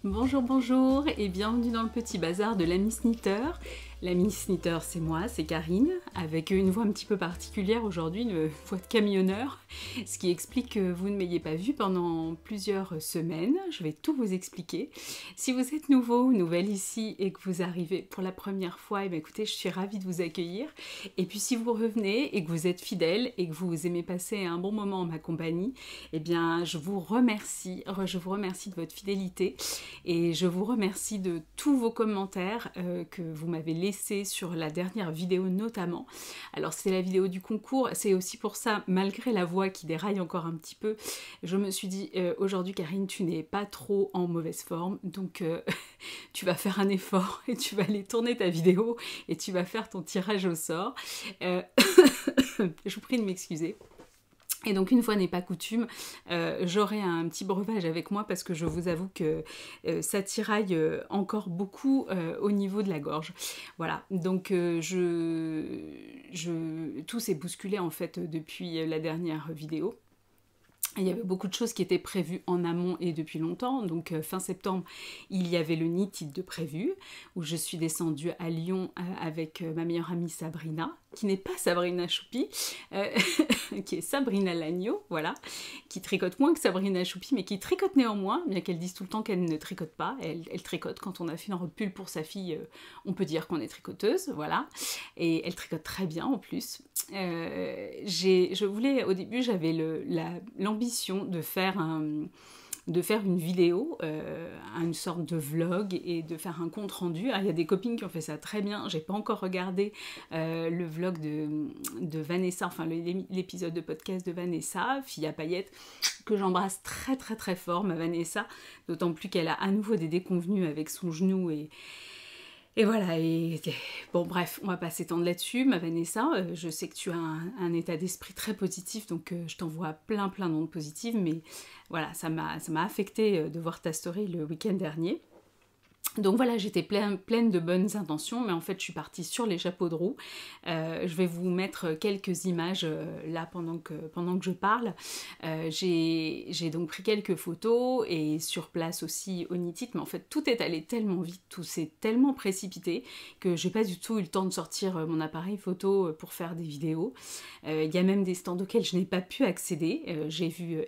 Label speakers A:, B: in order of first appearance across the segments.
A: Bonjour, bonjour et bienvenue dans le petit bazar de l'ami Snitter. L'ami Snitter, c'est moi, c'est Karine, avec une voix un petit peu particulière aujourd'hui, une voix de camionneur, ce qui explique que vous ne m'ayez pas vu pendant plusieurs semaines. Je vais tout vous expliquer. Si vous êtes nouveau ou nouvelle ici et que vous arrivez pour la première fois, écoutez, je suis ravie de vous accueillir. Et puis si vous revenez et que vous êtes fidèle et que vous aimez passer un bon moment en ma compagnie, eh bien je vous remercie de votre fidélité. Et je vous remercie de tous vos commentaires que vous m'avez laissés sur la dernière vidéo notamment. Alors c'est la vidéo du concours, c'est aussi pour ça, malgré la voix qui déraille encore un petit peu, je me suis dit aujourd'hui Karine, tu n'es pas trop en mauvaise forme, donc tu vas faire un effort et tu vas aller tourner ta vidéo et tu vas faire ton tirage au sort. Je vous prie de m'excuser. Et donc une fois n'est pas coutume, j'aurai un petit breuvage avec moi parce que je vous avoue que ça tiraille encore beaucoup au niveau de la gorge. Voilà, donc tout s'est bousculé en fait depuis la dernière vidéo. Il y avait beaucoup de choses qui étaient prévues en amont et depuis longtemps. Donc fin septembre, il y avait le Knit de prévu, où je suis descendue à Lyon avec ma meilleure amie Sabrina, qui n'est pas Sabrina Choupi, qui est Sabrina Lagneau, voilà, qui tricote moins que Sabrina Choupi, mais qui tricote néanmoins, bien qu'elle dise tout le temps qu'elle ne tricote pas. Elle tricote. Quand on a fait une robe pull pour sa fille, on peut dire qu'on est tricoteuse, voilà. Et elle tricote très bien en plus. Je voulais, au début, j'avais l'ambition de faire une vidéo, une sorte de vlog et de faire un compte rendu. Alors, il y a des copines qui ont fait ça très bien. J'ai pas encore regardé le vlog de Vanessa, enfin l'épisode de podcast de Vanessa, fille à paillettes, que j'embrasse très très très fort, ma Vanessa, d'autant plus qu'elle a à nouveau des déconvenues avec son genou et voilà, bon bref, on va pas s'étendre là-dessus. Ma Vanessa, je sais que tu as un état d'esprit très positif, donc je t'envoie plein d'ondes positives, mais voilà, ça m'a affectée de voir ta story le week-end dernier. Donc voilà, j'étais pleine de bonnes intentions, mais en fait je suis partie sur les chapeaux de roue. Je vais vous mettre quelques images là pendant que je parle. J'ai donc pris quelques photos et sur place aussi au Knit, mais en fait tout est allé tellement vite, tout s'est tellement précipité que j'ai pas du tout eu le temps de sortir mon appareil photo pour faire des vidéos. Il y a même des stands auxquels je n'ai pas pu accéder. J'ai vu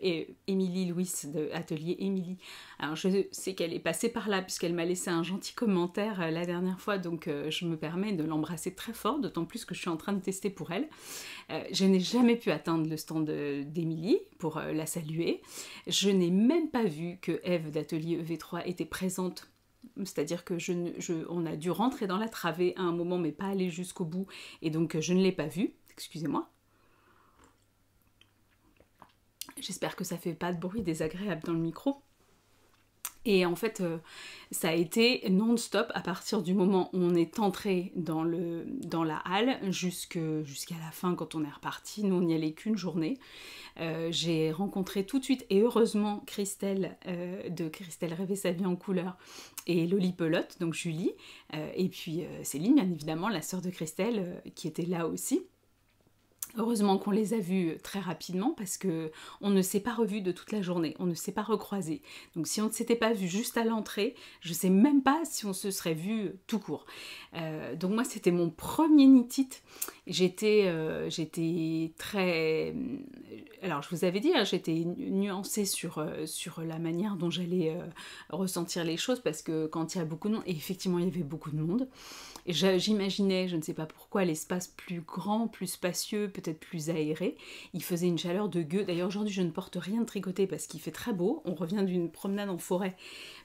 A: Émilie Louis de Atelier Émilie. Alors je sais qu'elle est passée par là puisqu'elle m'a laissé un gentil commentaire la dernière fois, donc je me permets de l'embrasser très fort, d'autant plus que je suis en train de tester pour elle. Je n'ai jamais pu atteindre le stand d'Émilie pour la saluer. Je n'ai même pas vu que Eve d'Atelier EV3 était présente. C'est-à-dire que on a dû rentrer dans la travée à un moment mais pas aller jusqu'au bout et donc je ne l'ai pas vue, excusez-moi. J'espère que ça fait pas de bruit désagréable dans le micro. Et en fait, ça a été non-stop à partir du moment où on est entré dans la halle jusqu'à la fin quand on est reparti. Nous, on n'y allait qu'une journée. J'ai rencontré tout de suite, et heureusement, Christelle de Christelle Rêver sa vie en couleur et Loli Pelote, donc Julie, et puis Céline, bien évidemment, la sœur de Christelle, qui était là aussi. Heureusement qu'on les a vus très rapidement parce que on ne s'est pas revus de toute la journée, on ne s'est pas recroisés. Donc si on ne s'était pas vu juste à l'entrée, je ne sais même pas si on se serait vu tout court. Donc moi c'était mon premier Knit. J'étais très... Alors je vous avais dit, hein, j'étais nuancée sur la manière dont j'allais ressentir les choses parce que quand il y a beaucoup de monde, et effectivement il y avait beaucoup de monde, et j'imaginais, je ne sais pas pourquoi, l'espace plus grand, plus spacieux, peut-être plus aéré. Il faisait une chaleur de gueux. D'ailleurs, aujourd'hui, je ne porte rien de tricoté parce qu'il fait très beau. On revient d'une promenade en forêt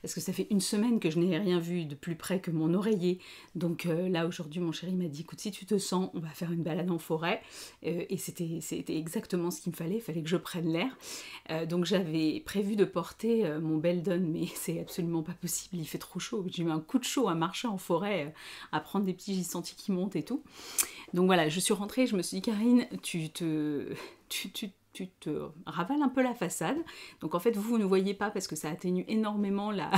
A: parce que ça fait une semaine que je n'ai rien vu de plus près que mon oreiller. Donc là, aujourd'hui, mon chéri m'a dit, écoute, si tu te sens, on va faire une balade en forêt. Et c'était exactement ce qu'il me fallait. Il fallait que je prenne l'air. Donc j'avais prévu de porter mon Beldon, mais c'est absolument pas possible. Il fait trop chaud. J'ai eu un coup de chaud à marcher en forêt, à prendre des petits sentiers qui montent et tout. Donc voilà, je suis rentrée, je me suis dit, Karine, tu te ravales un peu la façade. Donc en fait, vous ne voyez pas parce que ça atténue énormément la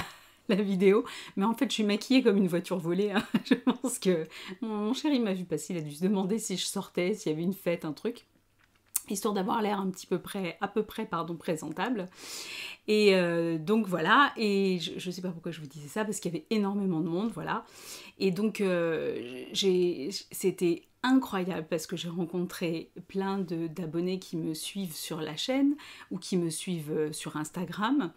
A: vidéo. Mais en fait, je suis maquillée comme une voiture volée. Hein. Je pense que mon chéri m'a vu passer, il a dû se demander si je sortais, s'il y avait une fête, un truc. histoire d'avoir l'air à peu près présentable. Et donc voilà, et je sais pas pourquoi je vous disais ça, parce qu'il y avait énormément de monde, voilà. Et donc c'était incroyable parce que j'ai rencontré plein d'abonnés qui me suivent sur la chaîne ou qui me suivent sur Instagram.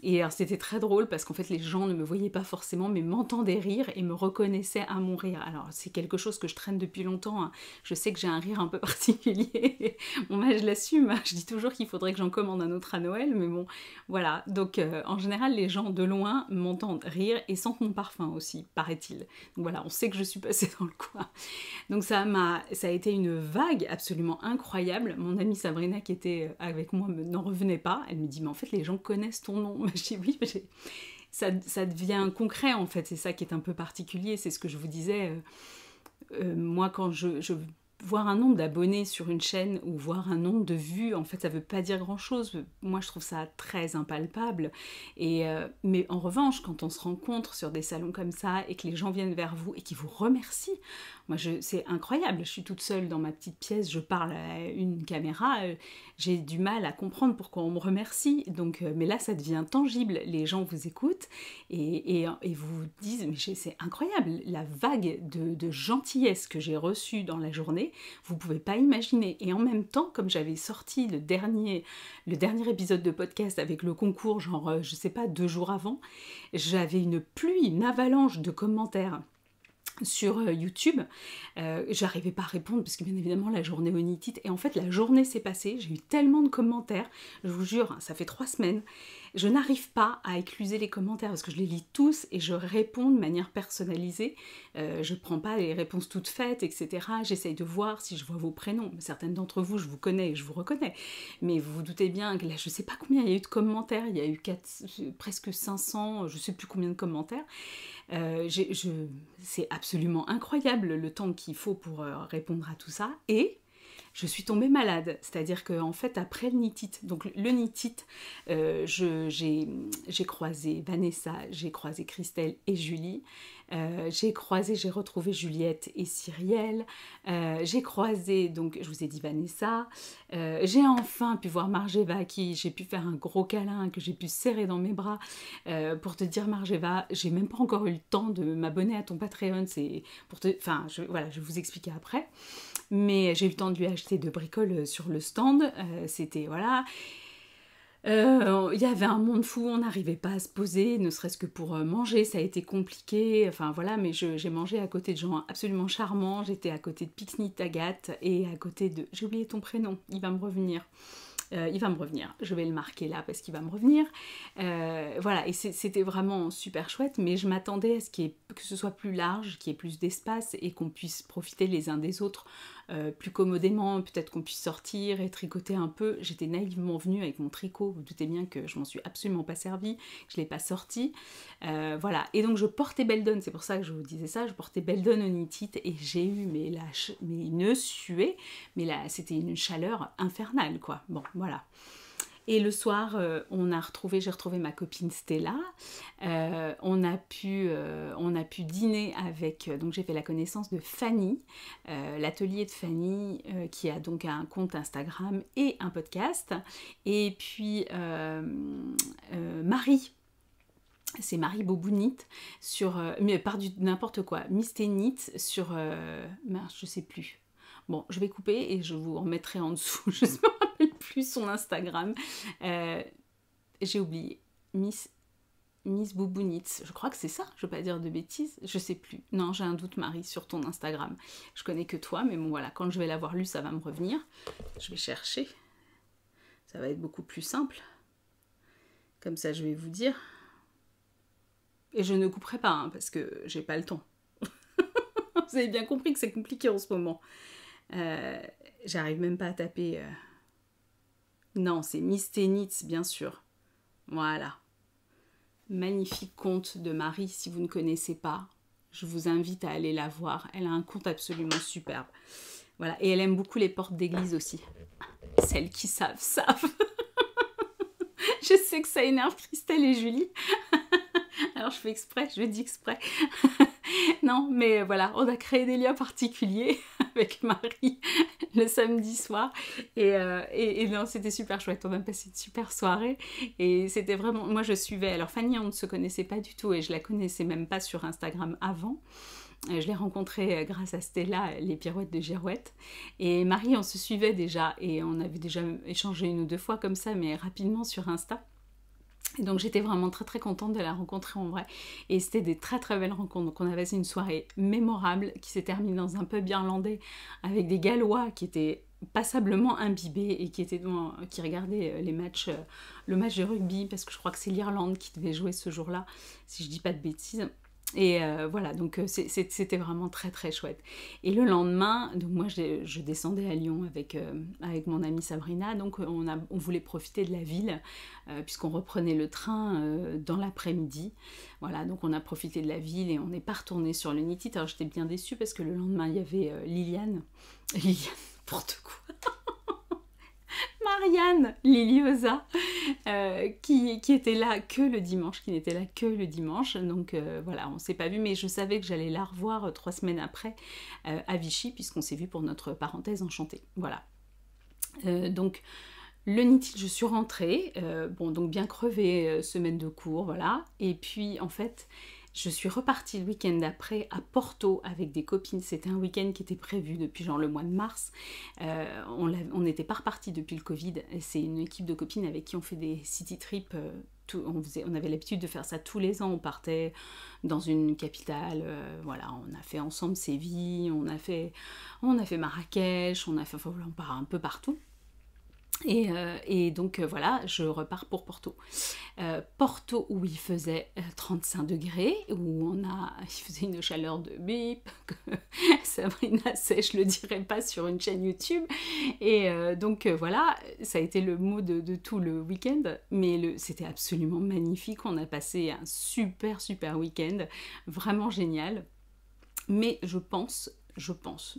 A: Et alors c'était très drôle parce qu'en fait les gens ne me voyaient pas forcément mais m'entendaient rire et me reconnaissaient à mon rire. Alors c'est quelque chose que je traîne depuis longtemps, hein. Je sais que j'ai un rire un peu particulier. Bon bah je l'assume, hein. Je dis toujours qu'il faudrait que j'en commande un autre à Noël, mais bon voilà. Donc en général les gens de loin m'entendent rire et sentent mon parfum aussi, paraît-il. Donc voilà, on sait que je suis passée dans le coin. Donc ça a été une vague absolument incroyable. Mon amie Sabrina qui était avec moi n'en revenait pas. Elle me dit mais en fait les gens connaissent ton nom. Je dis oui, mais ça devient concret en fait. C'est ça qui est un peu particulier. C'est ce que je vous disais. Moi quand je voir un nombre d'abonnés sur une chaîne ou voir un nombre de vues, en fait, ça veut pas dire grand-chose. Moi, je trouve ça très impalpable. Mais en revanche, quand on se rencontre sur des salons comme ça et que les gens viennent vers vous et qu'ils vous remercient, moi, c'est incroyable. Je suis toute seule dans ma petite pièce, je parle à une caméra, j'ai du mal à comprendre pourquoi on me remercie. Donc, mais là, ça devient tangible. Les gens vous écoutent et vous disent, mais c'est incroyable, la vague de gentillesse que j'ai reçue dans la journée, vous pouvez pas imaginer. Et en même temps, comme j'avais sorti le dernier épisode de podcast avec le concours, genre, je sais pas, 2 jours avant, j'avais une pluie, une avalanche de commentaires sur YouTube. J'arrivais pas à répondre parce que bien évidemment la journée onitite, et en fait la journée s'est passée, j'ai eu tellement de commentaires, je vous jure, ça fait 3 semaines, je n'arrive pas à écluser les commentaires parce que je les lis tous et je réponds de manière personnalisée. Je prends pas les réponses toutes faites, etc. J'essaye de voir si je vois vos prénoms. Certaines d'entre vous, je vous connais et je vous reconnais. Mais vous vous doutez bien que là, je sais pas combien il y a eu de commentaires. Il y a eu presque 500, je sais plus combien de commentaires. C'est absolument incroyable le temps qu'il faut pour répondre à tout ça. Et je suis tombée malade, c'est-à-dire qu'en fait après le nitite, donc le nitite, j'ai croisé Vanessa, j'ai croisé Christelle et Julie, j'ai retrouvé Juliette et Cyrielle, j'ai croisé, donc je vous ai dit Vanessa, j'ai enfin pu voir Margeva à qui j'ai pu faire un gros câlin, que j'ai pu serrer dans mes bras, pour te dire Margeva, j'ai même pas encore eu le temps de m'abonner à ton Patreon, c'est pour te, enfin voilà, je vais vous expliquer après. Mais j'ai eu le temps de lui acheter 2 bricoles sur le stand, c'était, voilà, il y avait un monde fou, on n'arrivait pas à se poser, ne serait-ce que pour manger, ça a été compliqué, enfin voilà, mais j'ai mangé à côté de gens absolument charmants, j'étais à côté de Pixnit Agathe, et à côté de... J'ai oublié ton prénom, il va me revenir. Je vais le marquer là parce qu'il va me revenir. Voilà, et c'était vraiment super chouette, mais je m'attendais à ce que ce soit plus large, qu'il y ait plus d'espace et qu'on puisse profiter les uns des autres plus commodément, peut-être qu'on puisse sortir et tricoter un peu. J'étais naïvement venue avec mon tricot, vous doutez bien que je m'en suis absolument pas servie, que je l'ai pas sorti. Voilà, et donc je portais Beldon, c'est pour ça que je vous disais ça, je portais Beldon Onitite et j'ai eu mais une suée, mais là c'était une chaleur infernale quoi. Bon, voilà. Et le soir, j'ai retrouvé ma copine Stella. On a pu dîner avec... donc j'ai fait la connaissance de Fanny, l'atelier de Fanny, qui a donc un compte Instagram et un podcast. Et puis Marie. C'est Marie Bobounit sur... mais par n'importe quoi. Misténit sur... je sais plus. Bon, je vais couper et je vous remettrai en dessous. Je ne me rappelle plus son Instagram. J'ai oublié. Miss Bobounitz. Je crois que c'est ça. Je ne veux pas dire de bêtises. Je sais plus. Non, j'ai un doute, Marie, sur ton Instagram. Je connais que toi, mais bon, voilà. Quand je vais l'avoir lu, ça va me revenir. Je vais chercher. Ça va être beaucoup plus simple. Comme ça, je vais vous dire. Et je ne couperai pas, hein, parce que j'ai pas le temps. Vous avez bien compris que c'est compliqué en ce moment. J'arrive même pas à taper. Non, c'est Misténitz, bien sûr. Voilà. Magnifique conte de Marie. Si vous ne connaissez pas, je vous invite à aller la voir. Elle a un conte absolument superbe. Voilà. Et elle aime beaucoup les portes d'église aussi. Celles qui savent, savent. Je sais que ça énerve Christelle et Julie. Alors je fais exprès, je dis exprès. Non, mais voilà, on a créé des liens particuliers. avec Marie le samedi soir. Et non, c'était super chouette. On a passé une super soirée. Et c'était vraiment... Moi, je suivais... Alors, Fanny, on ne se connaissait pas du tout et je la connaissais même pas sur Instagram avant. Je l'ai rencontrée grâce à Stella, les pirouettes de Girouette. Et Marie, on se suivait déjà et on avait déjà échangé une ou deux fois comme ça, mais rapidement sur Insta. Et donc j'étais vraiment très très contente de la rencontrer en vrai. Et c'était des très très belles rencontres. Donc on a passé une soirée mémorable qui s'est terminée dans un pub irlandais avec des Gallois qui étaient passablement imbibés et qui regardaient les matchs, le match de rugby, parce que je crois que c'est l'Irlande qui devait jouer ce jour-là, si je dis pas de bêtises. Et voilà, donc c'était vraiment très très chouette. Et le lendemain, donc moi je descendais à Lyon avec mon amie Sabrina, donc on voulait profiter de la ville, puisqu'on reprenait le train dans l'après-midi. Voilà, donc on a profité de la ville et on n'est pas retourné sur le Nitit. Alors j'étais bien déçue parce que le lendemain il y avait Liliane, n'importe quoi. Marianne Liliosa qui était là que le dimanche, qui n'était là que le dimanche. Donc voilà, on s'est pas vu, mais je savais que j'allais la revoir 3 semaines après à Vichy, puisqu'on s'est vu pour notre parenthèse enchantée. Voilà. Donc le Nitit, je suis rentrée, bon donc bien crevée, semaine de cours, voilà. Et puis en fait, je suis repartie le week-end d'après à Porto avec des copines. C'était un week-end qui était prévu depuis genre le mois de mars. On n'était pas reparti depuis le Covid. C'est une équipe de copines avec qui on fait des city trips. On avait l'habitude de faire ça tous les ans. On partait dans une capitale. Voilà, on a fait ensemble Séville, on a fait Marrakech, on part un peu partout. Et donc voilà, je repars pour Porto. Porto où il faisait 35 degrés, où il faisait une chaleur de bip, que Sabrina sait, je le dirai pas sur une chaîne YouTube. Et donc voilà, ça a été le mot de tout le week-end, mais c'était absolument magnifique. On a passé un super super week-end, vraiment génial. Mais je pense,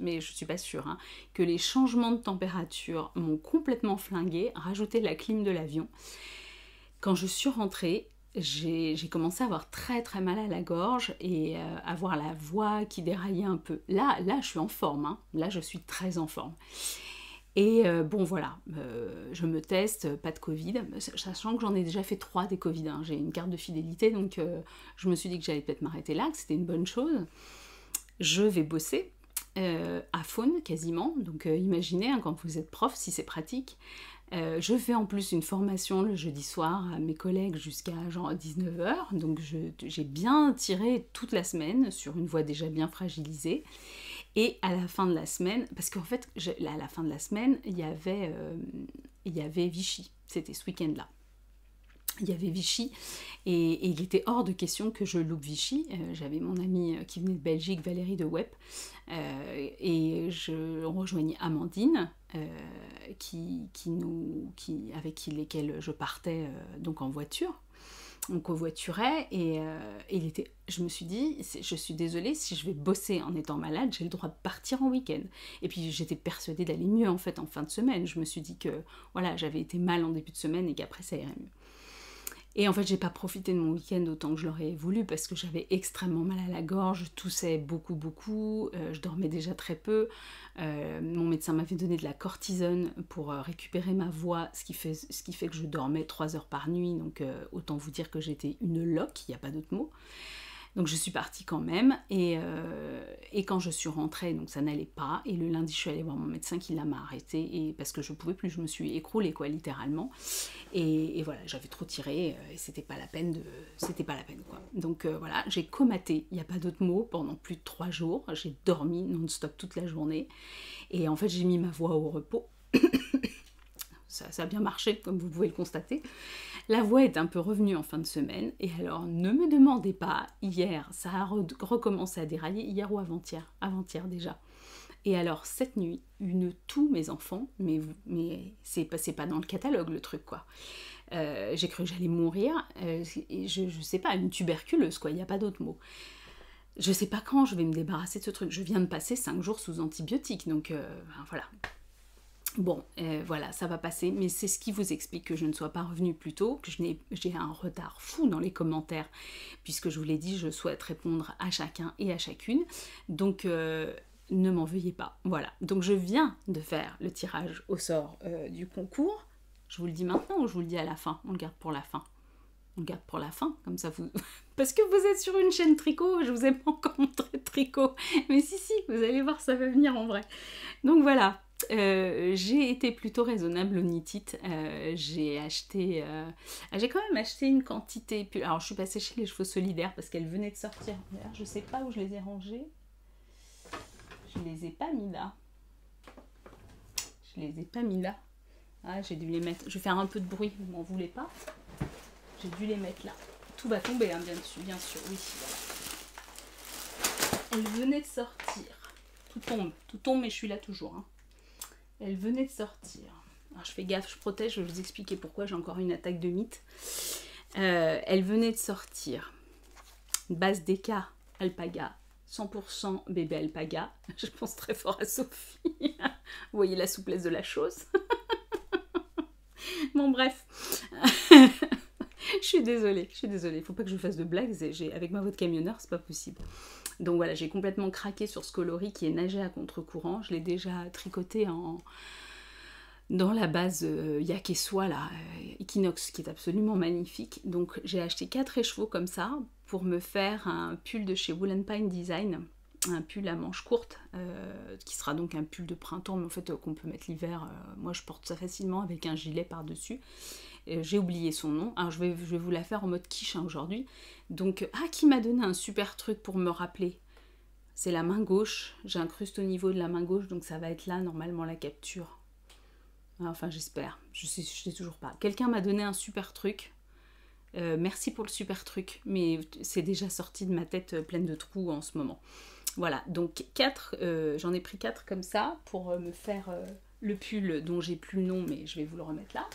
A: mais je suis pas sûre, hein, que les changements de température m'ont complètement flinguée, rajouté la clim de l'avion. Quand je suis rentrée, j'ai commencé à avoir très très mal à la gorge et avoir la voix qui déraillait un peu. Là je suis en forme, hein. Là je suis très en forme. Et bon voilà, je me teste, pas de Covid, sachant que j'en ai déjà fait 3 des Covid, hein. J'ai une carte de fidélité, donc je me suis dit que j'allais peut-être m'arrêter là, que c'était une bonne chose. Je vais bosser à Faune quasiment, donc imaginez hein, quand vous êtes prof si c'est pratique. Je fais en plus une formation le jeudi soir à mes collègues jusqu'à genre 19h, donc j'ai bien tiré toute la semaine sur une voie déjà bien fragilisée. Et à la fin de la semaine, parce qu'en fait à la fin de la semaine il y avait Vichy, c'était ce week-end-là. Il y avait Vichy et il était hors de question que je loupe Vichy. J'avais mon amie qui venait de Belgique, Valérie de Wep, et on rejoignait Amandine, avec lesquelles je partais donc en voiture. On covoiturait et je me suis dit, je suis désolée, si je vais bosser en étant malade, j'ai le droit de partir en week-end. Et puis j'étais persuadée d'aller mieux en fait en fin de semaine. Je me suis dit que voilà, j'avais été mal en début de semaine et qu'après ça irait mieux. Et en fait, j'ai pas profité de mon week-end autant que je l'aurais voulu parce que j'avais extrêmement mal à la gorge, je toussais beaucoup, je dormais déjà très peu. Mon médecin m'avait donné de la cortisone pour récupérer ma voix, ce qui fait que je dormais 3 heures par nuit, donc autant vous dire que j'étais une loque, il n'y a pas d'autre mot. Donc je suis partie quand même, et quand je suis rentrée, donc ça n'allait pas, et le lundi je suis allée voir mon médecin qui m'a arrêtée, et parce que je pouvais plus, je me suis écroulée quoi, littéralement, et voilà, j'avais trop tiré, et c'était pas la peine quoi. Donc voilà, j'ai comaté, il n'y a pas d'autre mot, pendant plus de 3 jours, j'ai dormi non-stop toute la journée, et en fait j'ai mis ma voix au repos. Ça a bien marché, comme vous pouvez le constater. La voix est un peu revenue en fin de semaine, et alors ne me demandez pas, hier, ça a recommencé à dérailler, hier ou avant-hier déjà. Et alors cette nuit, tous mes enfants, mais c'est pas dans le catalogue le truc quoi. J'ai cru que j'allais mourir, je sais pas, une tuberculeuse quoi, il n'y a pas d'autre mot. Je sais pas quand je vais me débarrasser de ce truc, je viens de passer 5 jours sous antibiotiques, donc voilà. Bon, voilà, ça va passer, mais c'est ce qui vous explique que je ne sois pas revenue plus tôt, que j'ai un retard fou dans les commentaires, puisque je vous l'ai dit, je souhaite répondre à chacun et à chacune. Donc, ne m'en veuillez pas. Voilà, donc je viens de faire le tirage au sort du concours. Je vous le dis maintenant ou je vous le dis à la fin? On le garde pour la fin. On le garde pour la fin, comme ça vous... Parce que vous êtes sur une chaîne tricot, je vous ai pas encore montré de tricot. Mais si, vous allez voir, ça va venir en vrai. Donc voilà, j'ai été plutôt raisonnable au Knit-It. J'ai quand même acheté une quantité... Alors je suis passée chez les Chevaux Solidaires parce qu'elles venaient de sortir. D'ailleurs, je sais pas où je les ai rangées. Je les ai pas mis là. Ah, j'ai dû les mettre... Je vais faire un peu de bruit, vous m'en voulez pas. J'ai dû les mettre là. Tout va tomber, hein, bien sûr. Oui, voilà. Elle venait de sortir. Tout tombe, mais je suis là toujours. Hein. Elle venait de sortir. Alors, je fais gaffe, je protège, je vais vous expliquer pourquoi j'ai encore une attaque de mythe. Elle venait de sortir. Base DK Alpaga. 100% bébé alpaga. Je pense très fort à Sophie. Vous voyez la souplesse de la chose. Bon, bref. Je suis désolée. Il faut pas que je fasse de blagues. Avec ma voix de camionneur, c'est pas possible. Donc voilà, j'ai complètement craqué sur ce coloris qui est nagé à contre-courant. Je l'ai déjà tricoté dans la base Yakeswa, là, Equinox, qui est absolument magnifique. Donc j'ai acheté 4 écheveaux comme ça pour me faire un pull de chez Wool & Pine Design, un pull à manches courtes, qui sera donc un pull de printemps, mais en fait qu'on peut mettre l'hiver. Moi je porte ça facilement avec un gilet par-dessus. J'ai oublié son nom, alors je vais vous la faire en mode quiche hein, aujourd'hui. Donc, qui m'a donné un super truc pour me rappeler? C'est la main gauche, j'ai un incruste au niveau de la main gauche, donc ça va être là normalement la capture. Enfin j'espère, je sais toujours pas. Quelqu'un m'a donné un super truc. Merci pour le super truc, mais c'est déjà sorti de ma tête pleine de trous en ce moment. Voilà, donc 4, j'en ai pris 4 comme ça pour me faire le pull dont j'ai plus le nom, mais je vais vous le remettre là.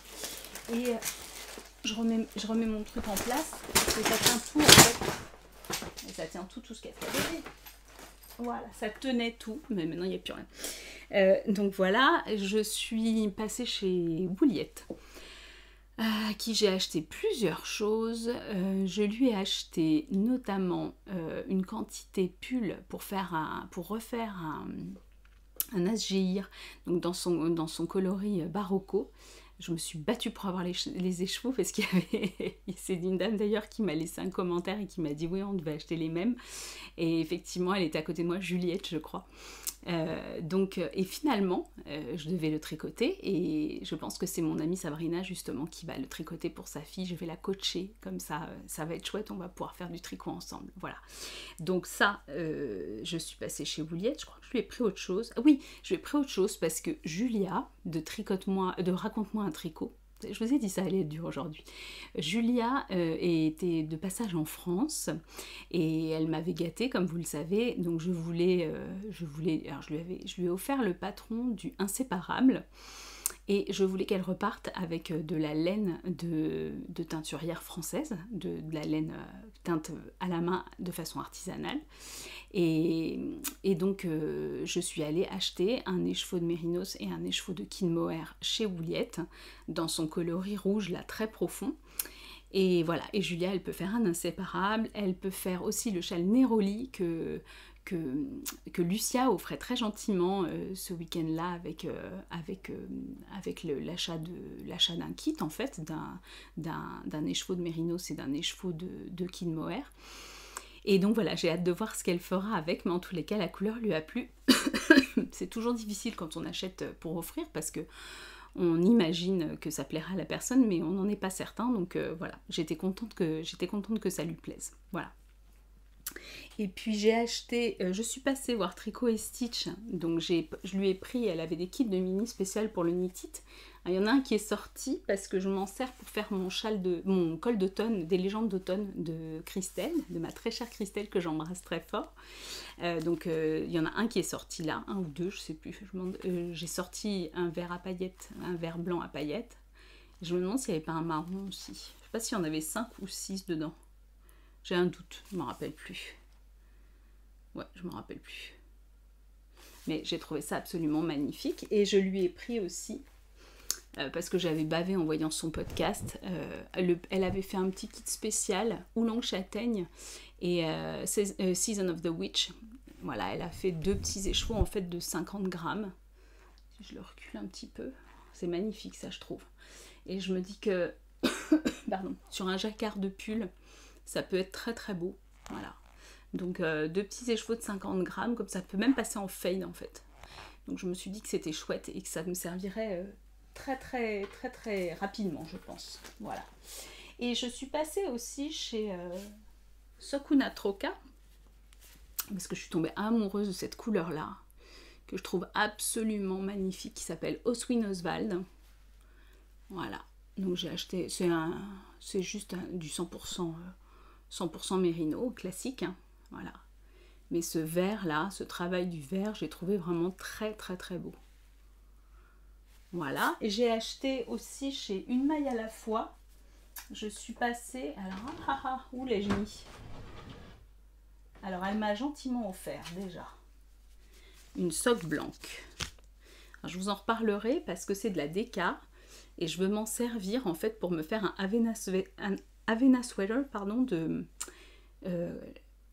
A: Et je remets mon truc en place, parce que ça tient tout en fait. Et ça tient tout ce qu'elle fait. Voilà, ça tenait tout, mais maintenant il n'y a plus rien. Donc voilà, je suis passée chez Wouliette. À qui j'ai acheté plusieurs choses. Je lui ai acheté notamment une quantité pull pour refaire un asgéhir, donc dans son coloris barocco. Je me suis battue pour avoir les écheveaux parce qu'il y avait... C'est une dame d'ailleurs qui m'a laissé un commentaire et qui m'a dit oui, on devait acheter les mêmes. Et effectivement, elle était à côté de moi, Juliette, je crois. Et finalement, je devais le tricoter et je pense que c'est mon amie Sabrina justement qui va le tricoter pour sa fille. Je vais la coacher, comme ça, ça va être chouette, on va pouvoir faire du tricot ensemble. Voilà. Donc ça, je suis passée chez Wouliette, je crois que je lui ai pris autre chose. Ah oui, je lui ai pris autre chose parce que Julia, de Raconte-moi un tricot, je vous ai dit ça allait être dur aujourd'hui. Julia était de passage en France et elle m'avait gâtée comme vous le savez, donc je lui ai offert le patron du Inséparable et je voulais qu'elle reparte avec de la laine de teinturière française, de la laine teinte à la main de façon artisanale. Et donc je suis allée acheter un écheveau de mérinos et un écheveau de Kinmoher chez Wouliette dans son coloris rouge là très profond. Et voilà, et Julia elle peut faire un inséparable, elle peut faire aussi le châle Neroli que Lucia offrait très gentiment ce week-end-là avec l'achat d'un kit en fait, d'un écheveau de mérinos et d'un écheveau de Kinmoher. Et donc voilà, j'ai hâte de voir ce qu'elle fera avec, mais en tous les cas, la couleur lui a plu. C'est toujours difficile quand on achète pour offrir, parce que on imagine que ça plaira à la personne, mais on n'en est pas certain. Donc voilà, j'étais contente que ça lui plaise. Voilà. Et puis j'ai acheté, je suis passée voir Tricot et Stitch, donc je lui ai pris, elle avait des kits de mini spécial pour le Knit-It. Il y en a un qui est sorti parce que je m'en sers pour faire mon col d'automne, des légendes d'automne de Christelle, de ma très chère Christelle que j'embrasse très fort. Donc il y en a un qui est sorti là, un ou deux, je sais plus. J'ai sorti un vert à paillettes, un vert blanc à paillettes. Je me demande s'il n'y avait pas un marron aussi. Je ne sais pas s'il y en avait 5 ou 6 dedans. J'ai un doute, je ne m'en rappelle plus. Ouais, je ne m'en rappelle plus. Mais j'ai trouvé ça absolument magnifique. Et je lui ai pris aussi, parce que j'avais bavé en voyant son podcast, elle avait fait un petit kit spécial, Oolong Châtaigne et Season of the Witch. Voilà, elle a fait 2 petits écheveaux en fait de 50 grammes. Si je le recule un petit peu, c'est magnifique ça je trouve. Et je me dis que pardon, sur un jacquard de pull, ça peut être très très beau. Voilà. Donc 2 petits écheveaux de 50 grammes, comme ça peut même passer en fade en fait. Donc je me suis dit que c'était chouette et que ça me servirait très rapidement je pense. Voilà. Et je suis passée aussi chez Sokuna Troka, parce que je suis tombée amoureuse de cette couleur là, que je trouve absolument magnifique, qui s'appelle Oswin Oswald. Voilà. Donc j'ai acheté, c'est juste du 100% mérino, classique, hein, voilà. Mais ce vert là, ce travail du vert, j'ai trouvé vraiment très beau. Voilà, et j'ai acheté aussi chez Une Maille à la fois, je suis passée, alors, où l'ai-je mis? Alors elle m'a gentiment offert déjà une soque blanche. Alors, je vous en reparlerai parce que c'est de la déca. Et je veux m'en servir en fait pour me faire un Avena sweater pardon, de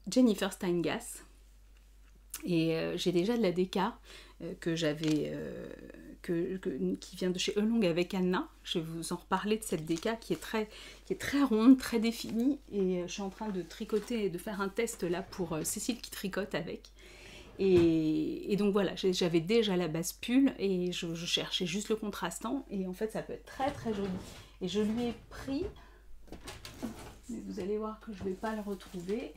A: Jennifer Steingass. Et j'ai déjà de la déca que j'avais, qui vient de chez Elong avec Anna. Je vais vous en reparler de cette déca qui est très ronde, très définie. Et je suis en train de tricoter et de faire un test là pour Cécile qui tricote avec. Et donc voilà, j'avais déjà la base pull et je cherchais juste le contrastant et en fait ça peut être très joli. Et je lui ai pris, mais vous allez voir que je ne vais pas le retrouver.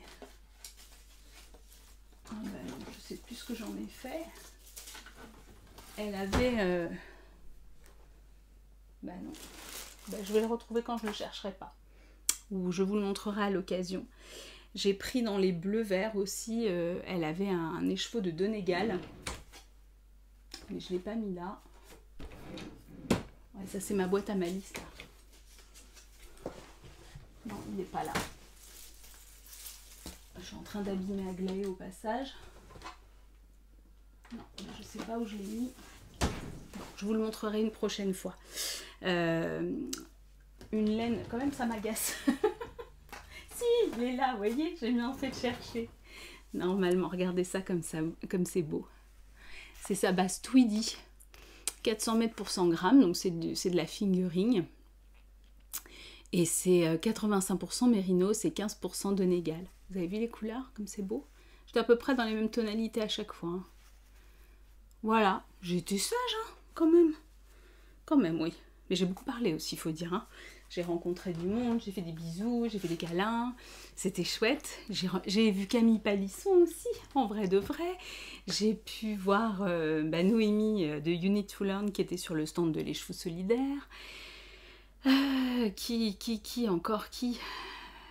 A: Ah ben non, je sais plus ce que j'en ai fait. Elle avait... Ben non, ben, je vais le retrouver quand je ne le chercherai pas. Ou je vous le montrerai à l'occasion. J'ai pris dans les bleus verts aussi, elle avait un écheveau de Donegal. Mais je ne l'ai pas mis là. Ouais, ça c'est ma boîte à malice là. Non, il n'est pas là. Je suis en train d'abîmer Aglaé au passage. Non, je ne sais pas où je l'ai mis. Bon, je vous le montrerai une prochaine fois. Une laine, quand même ça m'agace. Si, il est là, vous voyez, j'ai bien fait de chercher. Normalement, regardez ça comme c'est beau. C'est sa base Tweedy, 400 mètres pour 100 grammes, donc c'est de la fingering. Et c'est 85% mérino, c'est 15% Donegal. Vous avez vu les couleurs, comme c'est beau? J'étais à peu près dans les mêmes tonalités à chaque fois. Hein. Voilà, j'ai été sage, hein, quand même. Quand même, oui. Mais j'ai beaucoup parlé aussi, il faut dire. Hein. J'ai rencontré du monde, j'ai fait des bisous, j'ai fait des câlins. C'était chouette. J'ai vu Camille Palisson aussi, en vrai de vrai. J'ai pu voir Noémie de Unit to Learn qui était sur le stand de l'écheveau solidaire. Qui encore qui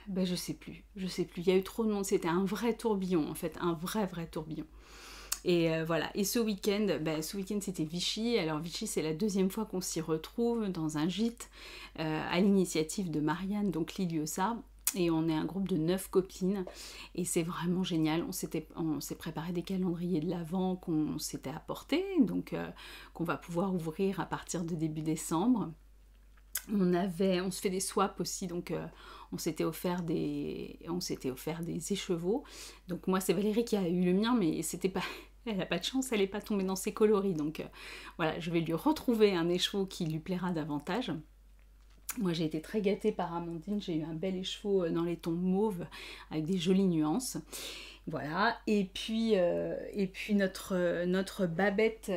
A: ben, je sais plus. Il y a eu trop de monde. C'était un vrai tourbillon, en fait. Un vrai tourbillon. Et voilà, et ce week-end c'était Vichy. Alors Vichy, c'est la deuxième fois qu'on s'y retrouve dans un gîte à l'initiative de Marianne, donc Liliosa. Et on est un groupe de 9 copines et c'est vraiment génial. On s'est préparé des calendriers de l'Avent qu'on s'était apportés, donc qu'on va pouvoir ouvrir à partir de début décembre. On se fait des swaps aussi, donc on s'était offert des écheveaux. Donc moi c'est Valérie qui a eu le mien, mais c'était pas... Elle n'a pas de chance, elle n'est pas tombée dans ses coloris. Donc voilà, je vais lui retrouver un écheveau qui lui plaira davantage. Moi j'ai été très gâtée par Amandine, j'ai eu un bel écheveau dans les tons mauves avec des jolies nuances. Voilà, et puis notre Babette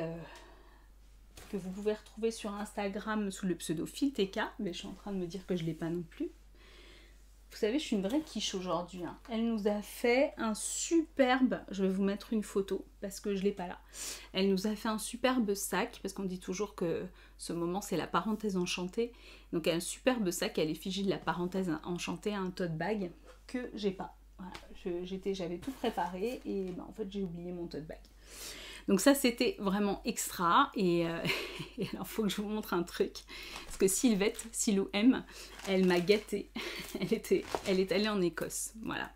A: que vous pouvez retrouver sur Instagram sous le pseudo Filteca, mais je suis en train de me dire que je ne l'ai pas non plus. Vous savez, je suis une vraie quiche aujourd'hui. Hein. Elle nous a fait un superbe... Je vais vous mettre une photo parce que je ne l'ai pas là. Elle nous a fait un superbe sac, parce qu'on dit toujours que ce moment, c'est la parenthèse enchantée. Donc, un superbe sac à l'effigie de la parenthèse enchantée, un tote bag que j'ai pas. Voilà. J'avais tout préparé et ben, en fait, j'ai oublié mon tote bag. Donc ça, c'était vraiment extra. Et alors, il faut que je vous montre un truc. Parce que Sylvette, Silou M, elle m'a gâtée. Elle est allée en Écosse. Voilà.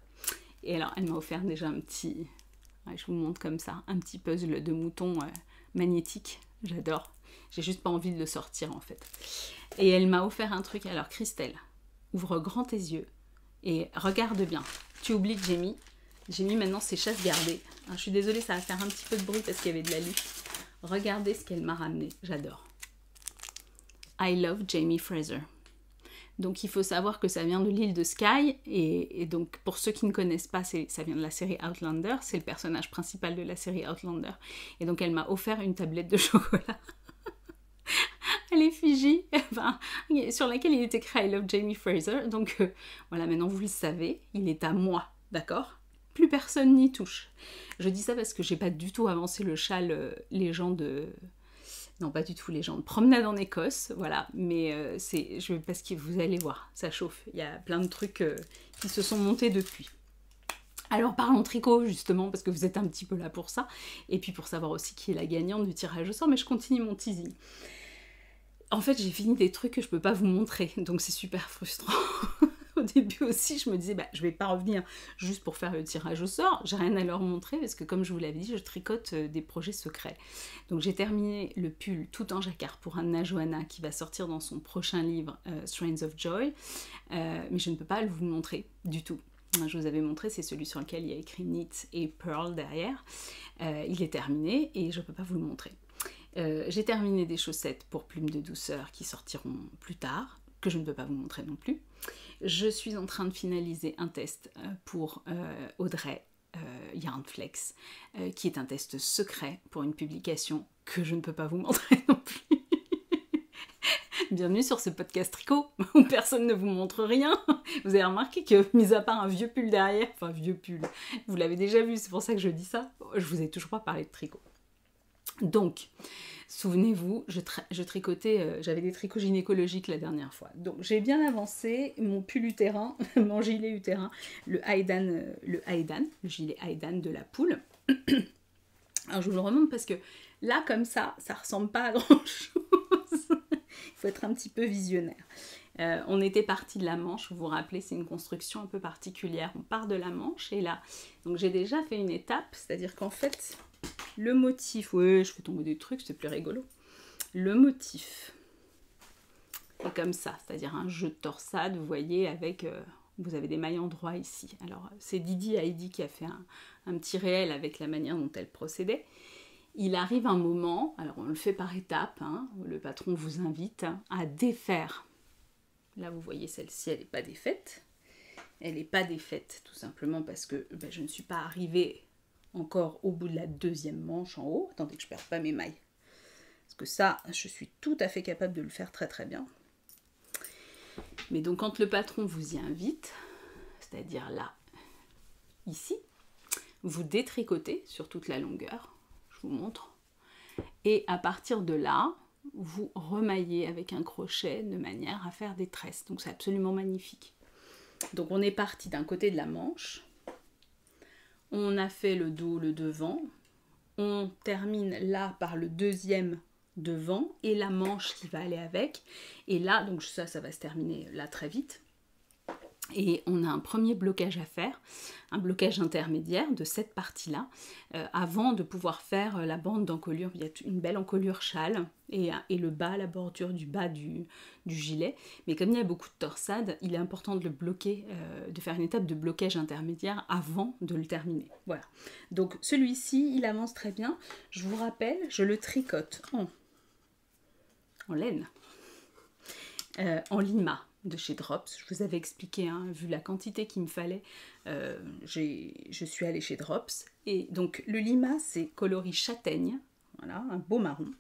A: Et alors, elle m'a offert déjà un petit... Ouais, je vous montre comme ça. Un petit puzzle de mouton magnétique. J'adore. J'ai juste pas envie de le sortir, en fait. Et elle m'a offert un truc. Alors, Christelle, ouvre grand tes yeux. Et regarde bien. Tu oublies que j'ai mis J'ai mis maintenant ses chasses gardées. Alors, je suis désolée, ça va faire un petit peu de bruit parce qu'il y avait de la lutte. Regardez ce qu'elle m'a ramené, j'adore. I love Jamie Fraser. Donc il faut savoir que ça vient de l'île de Skye, et donc pour ceux qui ne connaissent pas, ça vient de la série Outlander, c'est le personnage principal de la série Outlander. Et donc elle m'a offert une tablette de chocolat à l'effigie, enfin, sur laquelle il est écrit I love Jamie Fraser. Donc voilà, maintenant vous le savez, il est à moi, d'accord ? Plus personne n'y touche. Je dis ça parce que j'ai pas du tout avancé le châle légende. Non, pas du tout légende. Promenade en Écosse, voilà. Mais parce que vous allez voir, ça chauffe. Il y a plein de trucs qui se sont montés depuis. Alors parlons tricot justement, parce que vous êtes un petit peu là pour ça. Et puis pour savoir aussi qui est la gagnante du tirage au sort. Mais je continue mon teasing. En fait, j'ai fini des trucs que je peux pas vous montrer. Donc c'est super frustrant. Au début aussi, je me disais, je vais pas revenir juste pour faire le tirage au sort. J'ai rien à leur montrer parce que, comme je vous l'avais dit, je tricote des projets secrets. Donc, j'ai terminé le pull tout en jacquard pour Anna Johanna qui va sortir dans son prochain livre, Strains of Joy. Mais je ne peux pas vous le montrer du tout. Je vous avais montré, c'est celui sur lequel il y a écrit Knit et Pearl derrière. Il est terminé et je ne peux pas vous le montrer. J'ai terminé des chaussettes pour Plume de douceur qui sortiront plus tard, que je ne peux pas vous montrer non plus. Je suis en train de finaliser un test pour Audrey Yarnflex, qui est un test secret pour une publication que je ne peux pas vous montrer non plus. Bienvenue sur ce podcast tricot où personne ne vous montre rien. Vous avez remarqué que, mis à part un vieux pull derrière, enfin vieux pull, vous l'avez déjà vu, c'est pour ça que je dis ça, je vous ai toujours pas parlé de tricot. Donc, souvenez-vous, je tricotais, j'avais des tricots gynécologiques la dernière fois. Donc, j'ai bien avancé mon pull utérin, mon gilet utérin, le gilet Haïdan de la poule. Alors, je vous le remonte parce que là, comme ça ressemble pas à grand-chose. Il faut être un petit peu visionnaire. On était parti de la manche, vous vous rappelez, c'est une construction un peu particulière. On part de la manche et là, donc j'ai déjà fait une étape, c'est-à-dire qu'en fait, le motif, oui, je fais tomber des trucs, c'est plus rigolo. Le motif est comme ça, c'est-à-dire un jeu de torsade, vous voyez, avec, vous avez des mailles en droit ici. Alors, c'est Didi Heidi qui a fait un petit réel avec la manière dont elle procédait. Il arrive un moment, alors on le fait par étapes, hein, le patron vous invite à défaire. Là, vous voyez, celle-ci, elle n'est pas défaite. Elle n'est pas défaite, tout simplement parce que je ne suis pas arrivée encore au bout de la deuxième manche en haut. Attendez que je ne perde pas mes mailles. Parce que ça, je suis tout à fait capable de le faire très très bien. Mais donc quand le patron vous y invite, c'est-à-dire là, ici, vous détricotez sur toute la longueur. Je vous montre. Et à partir de là, vous remaillez avec un crochet de manière à faire des tresses. Donc c'est absolument magnifique. Donc on est parti d'un côté de la manche. On a fait le dos, le devant. On termine là par le deuxième devant et la manche qui va aller avec. Et là, donc ça va se terminer là très vite. Et on a un premier blocage à faire, un blocage intermédiaire de cette partie-là, avant de pouvoir faire la bande d'encolure. Il y a une belle encolure châle et le bas, la bordure du bas du gilet. Mais comme il y a beaucoup de torsade, il est important de le bloquer, de faire une étape de blocage intermédiaire avant de le terminer. Voilà. Donc celui-ci, il avance très bien. Je vous rappelle, je le tricote en laine, en lima de chez Drops. Je vous avais expliqué, hein, vu la quantité qu'il me fallait, je suis allée chez Drops. Et donc le lima, c'est coloris châtaigne, voilà, un beau marron.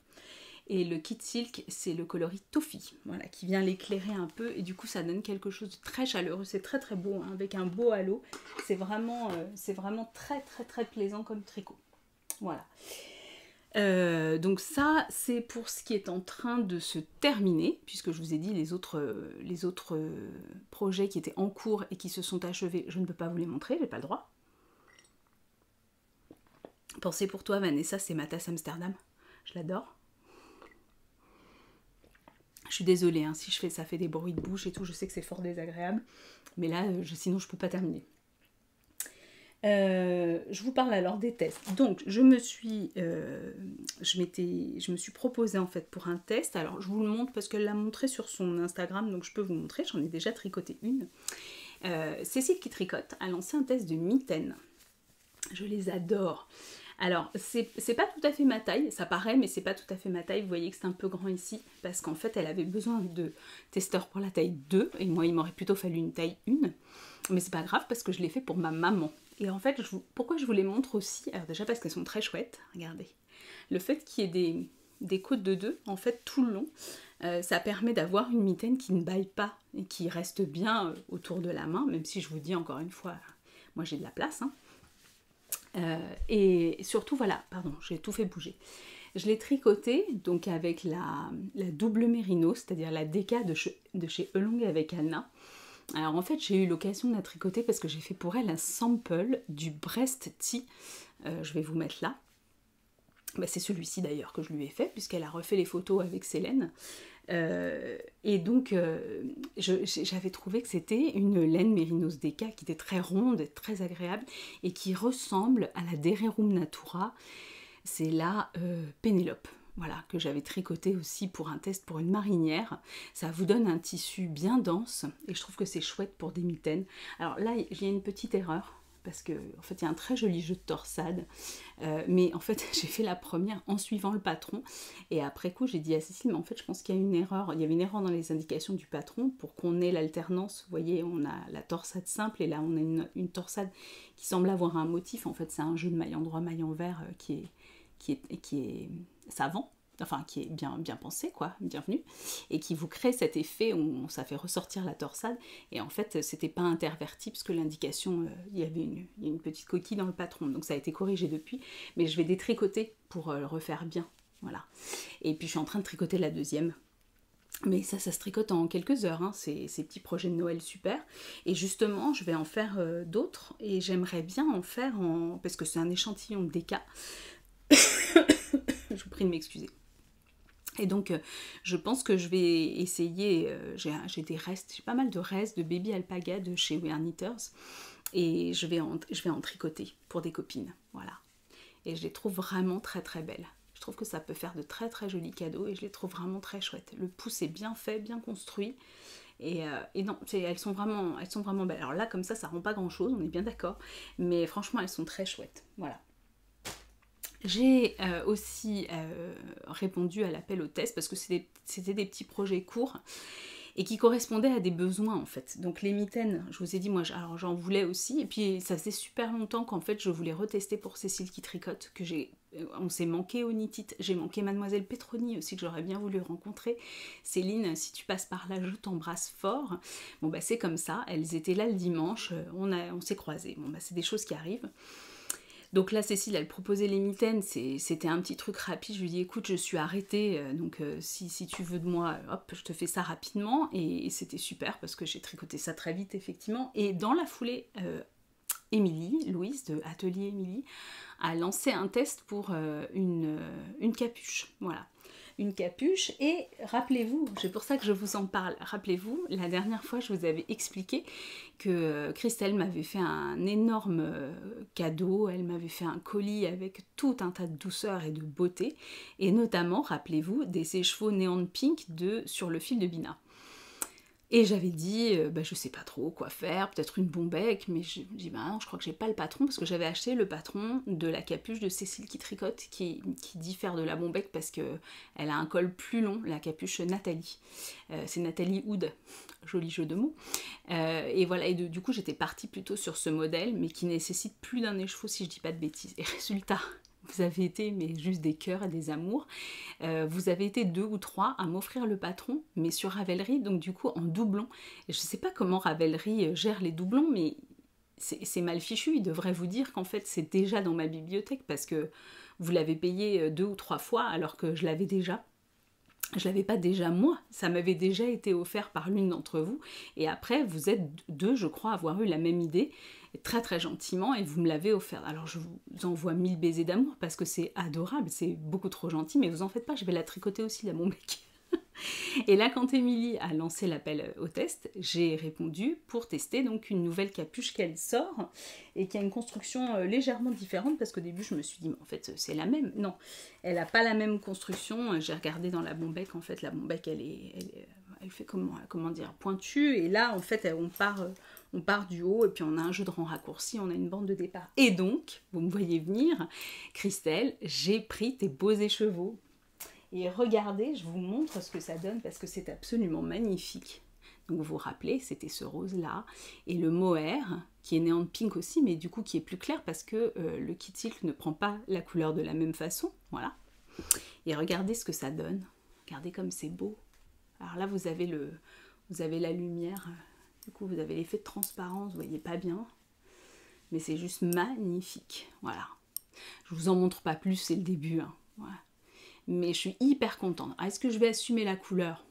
A: Et le kit silk, c'est le coloris toffee, voilà, qui vient l'éclairer un peu. Et du coup, ça donne quelque chose de très chaleureux. C'est très très beau, hein, avec un beau halo. C'est vraiment très très très plaisant comme tricot. Voilà. Donc ça, c'est pour ce qui est en train de se terminer, puisque je vous ai dit les autres projets qui étaient en cours et qui se sont achevés, je ne peux pas vous les montrer, j'ai pas le droit. Pensez pour toi, Vanessa, c'est ma tasse Amsterdam, je l'adore. Je suis désolée, hein, si ça fait des bruits de bouche et tout, je sais que c'est fort désagréable, mais là, sinon je peux pas terminer. Je vous parle alors des tests. Donc je me suis proposée en fait pour un test. Alors je vous le montre parce qu'elle l'a montré sur son Instagram, donc je peux vous montrer, j'en ai déjà tricoté une. Cécile qui tricote a lancé un test de mitaine. Je les adore. Alors, c'est pas tout à fait ma taille, ça paraît, mais c'est pas tout à fait ma taille. Vous voyez que c'est un peu grand ici, parce qu'en fait, elle avait besoin de testeurs pour la taille 2, et moi, il m'aurait plutôt fallu une taille 1. Mais c'est pas grave, parce que je l'ai fait pour ma maman. Et en fait, pourquoi je vous les montre aussi? Alors déjà, parce qu'elles sont très chouettes, regardez. Le fait qu'il y ait des côtes de 2, en fait, tout le long, ça permet d'avoir une mitaine qui ne baille pas, et qui reste bien autour de la main, même si je vous dis encore une fois, moi j'ai de la place, hein. Et surtout, voilà, pardon, j'ai tout fait bouger. Je l'ai tricoté donc avec la double mérino, c'est-à-dire la DK de chez Elong avec Anna. Alors en fait, j'ai eu l'occasion de la tricoter parce que j'ai fait pour elle un sample du Brest Tee. Je vais vous mettre là. Bah, c'est celui-ci d'ailleurs que je lui ai fait, puisqu'elle a refait les photos avec Célène. Et donc, j'avais trouvé que c'était une laine Mérinos DK qui était très ronde et très agréable et qui ressemble à la Dererum Natura. C'est la Pénélope, voilà, que j'avais tricoté aussi pour un test pour une marinière. Ça vous donne un tissu bien dense et je trouve que c'est chouette pour des mitaines. Alors là, il y a une petite erreur. Parce que en fait il y a un très joli jeu de torsade, mais en fait j'ai fait la première en suivant le patron, et après coup j'ai dit à Cécile, mais en fait je pense qu'il y a une erreur, il y avait une erreur dans les indications du patron pour qu'on ait l'alternance. Vous voyez, on a la torsade simple et là on a une torsade qui semble avoir un motif. En fait c'est un jeu de maille endroit, maille envers qui est savant, enfin qui est bien pensé, quoi, bienvenue, et qui vous crée cet effet où ça fait ressortir la torsade, et en fait c'était pas interverti parce que l'indication, il y a une petite coquille dans le patron, donc ça a été corrigé depuis, mais je vais détricoter pour le refaire bien, voilà. Et puis je suis en train de tricoter la deuxième. Mais ça se tricote en quelques heures, hein, ces petits projets de Noël super. Et justement, je vais en faire d'autres, et j'aimerais bien en faire parce que c'est un échantillon de DK. Je vous prie de m'excuser. Et donc, je pense que je vais essayer, j'ai des restes, j'ai pas mal de restes de baby alpaga de chez Wear Knitters, et je vais en tricoter pour des copines, voilà. Et je les trouve vraiment très très belles. Je trouve que ça peut faire de très très jolis cadeaux, et je les trouve vraiment très chouettes. Le pouce est bien fait, bien construit, et non, elles sont vraiment belles. Alors là, comme ça rend pas grand chose, on est bien d'accord, mais franchement, elles sont très chouettes, voilà. J'ai aussi répondu à l'appel au test parce que c'était des petits projets courts et qui correspondaient à des besoins en fait. Donc les mitaines, je vous ai dit, moi alors j'en voulais aussi, et puis ça faisait super longtemps qu'en fait je voulais retester pour Cécile qui tricote, que on s'est manqué au Knit-It, j'ai manqué Mademoiselle Petroni aussi que j'aurais bien voulu rencontrer. Céline, si tu passes par là, je t'embrasse fort. Bon bah c'est comme ça, elles étaient là le dimanche, on s'est croisés. Bon bah c'est des choses qui arrivent. Donc là, Cécile, elle proposait les mitaines, c'était un petit truc rapide. Je lui dis, écoute, je suis arrêtée, donc si tu veux de moi, hop, je te fais ça rapidement. Et c'était super parce que j'ai tricoté ça très vite, effectivement. Et dans la foulée, Louise de Atelier Émilie, a lancé un test pour une capuche, voilà. Une capuche, et rappelez-vous, c'est pour ça que je vous en parle, rappelez-vous, la dernière fois je vous avais expliqué que Christelle m'avait fait un énorme cadeau, elle m'avait fait un colis avec tout un tas de douceur et de beauté, et notamment, rappelez-vous, des sèche-chevaux néon pink sur le fil de Bina. Et j'avais dit, je sais pas trop quoi faire, peut-être une bombec, mais je dis, non, je crois que j'ai pas le patron, parce que j'avais acheté le patron de la capuche de Cécile qui tricote, qui diffère de la bombec parce qu'elle a un col plus long, la capuche Nathalie. C'est Nathalie Hood, joli jeu de mots. Et voilà, et du coup j'étais partie plutôt sur ce modèle, mais qui nécessite plus d'un écheveau si je dis pas de bêtises. Et résultat, vous avez été mais juste des cœurs et des amours. Vous avez été 2 ou 3 à m'offrir le patron, mais sur Ravelry, donc du coup en doublon. Et je sais pas comment Ravelry gère les doublons, mais c'est mal fichu. Il devrait vous dire qu'en fait c'est déjà dans ma bibliothèque parce que vous l'avez payé 2 ou 3 fois alors que je l'avais déjà. Je l'avais pas déjà moi, ça m'avait déjà été offert par l'une d'entre vous, et après vous êtes 2, je crois, à avoir eu la même idée, très très gentiment, et vous me l'avez offert. Alors je vous envoie 1000 baisers d'amour parce que c'est adorable, c'est beaucoup trop gentil, mais vous en faites pas, je vais la tricoter aussi là, mon mec. Et là, quand Émilie a lancé l'appel au test, j'ai répondu pour tester donc une nouvelle capuche qu'elle sort et qui a une construction légèrement différente, parce qu'au début je me suis dit, mais en fait c'est la même. Non, elle n'a pas la même construction. J'ai regardé dans la bombec, en fait la bombec elle est elle fait comment dire, pointue. Et là, en fait, on part du haut et puis on a un jeu de rang raccourci, on a une bande de départ. Et donc, vous me voyez venir, Christelle, j'ai pris tes beaux écheveaux. Et regardez, je vous montre ce que ça donne parce que c'est absolument magnifique. Donc vous vous rappelez, c'était ce rose-là. Et le mohair, qui est néant pink aussi, mais du coup qui est plus clair parce que le kit silk ne prend pas la couleur de la même façon. Voilà. Et regardez ce que ça donne. Regardez comme c'est beau. Alors là, vous avez la lumière. Du coup, vous avez l'effet de transparence. Vous voyez pas bien. Mais c'est juste magnifique. Voilà. Je vous en montre pas plus, c'est le début. Hein. Voilà. Mais je suis hyper contente. Est-ce que je vais assumer la couleur?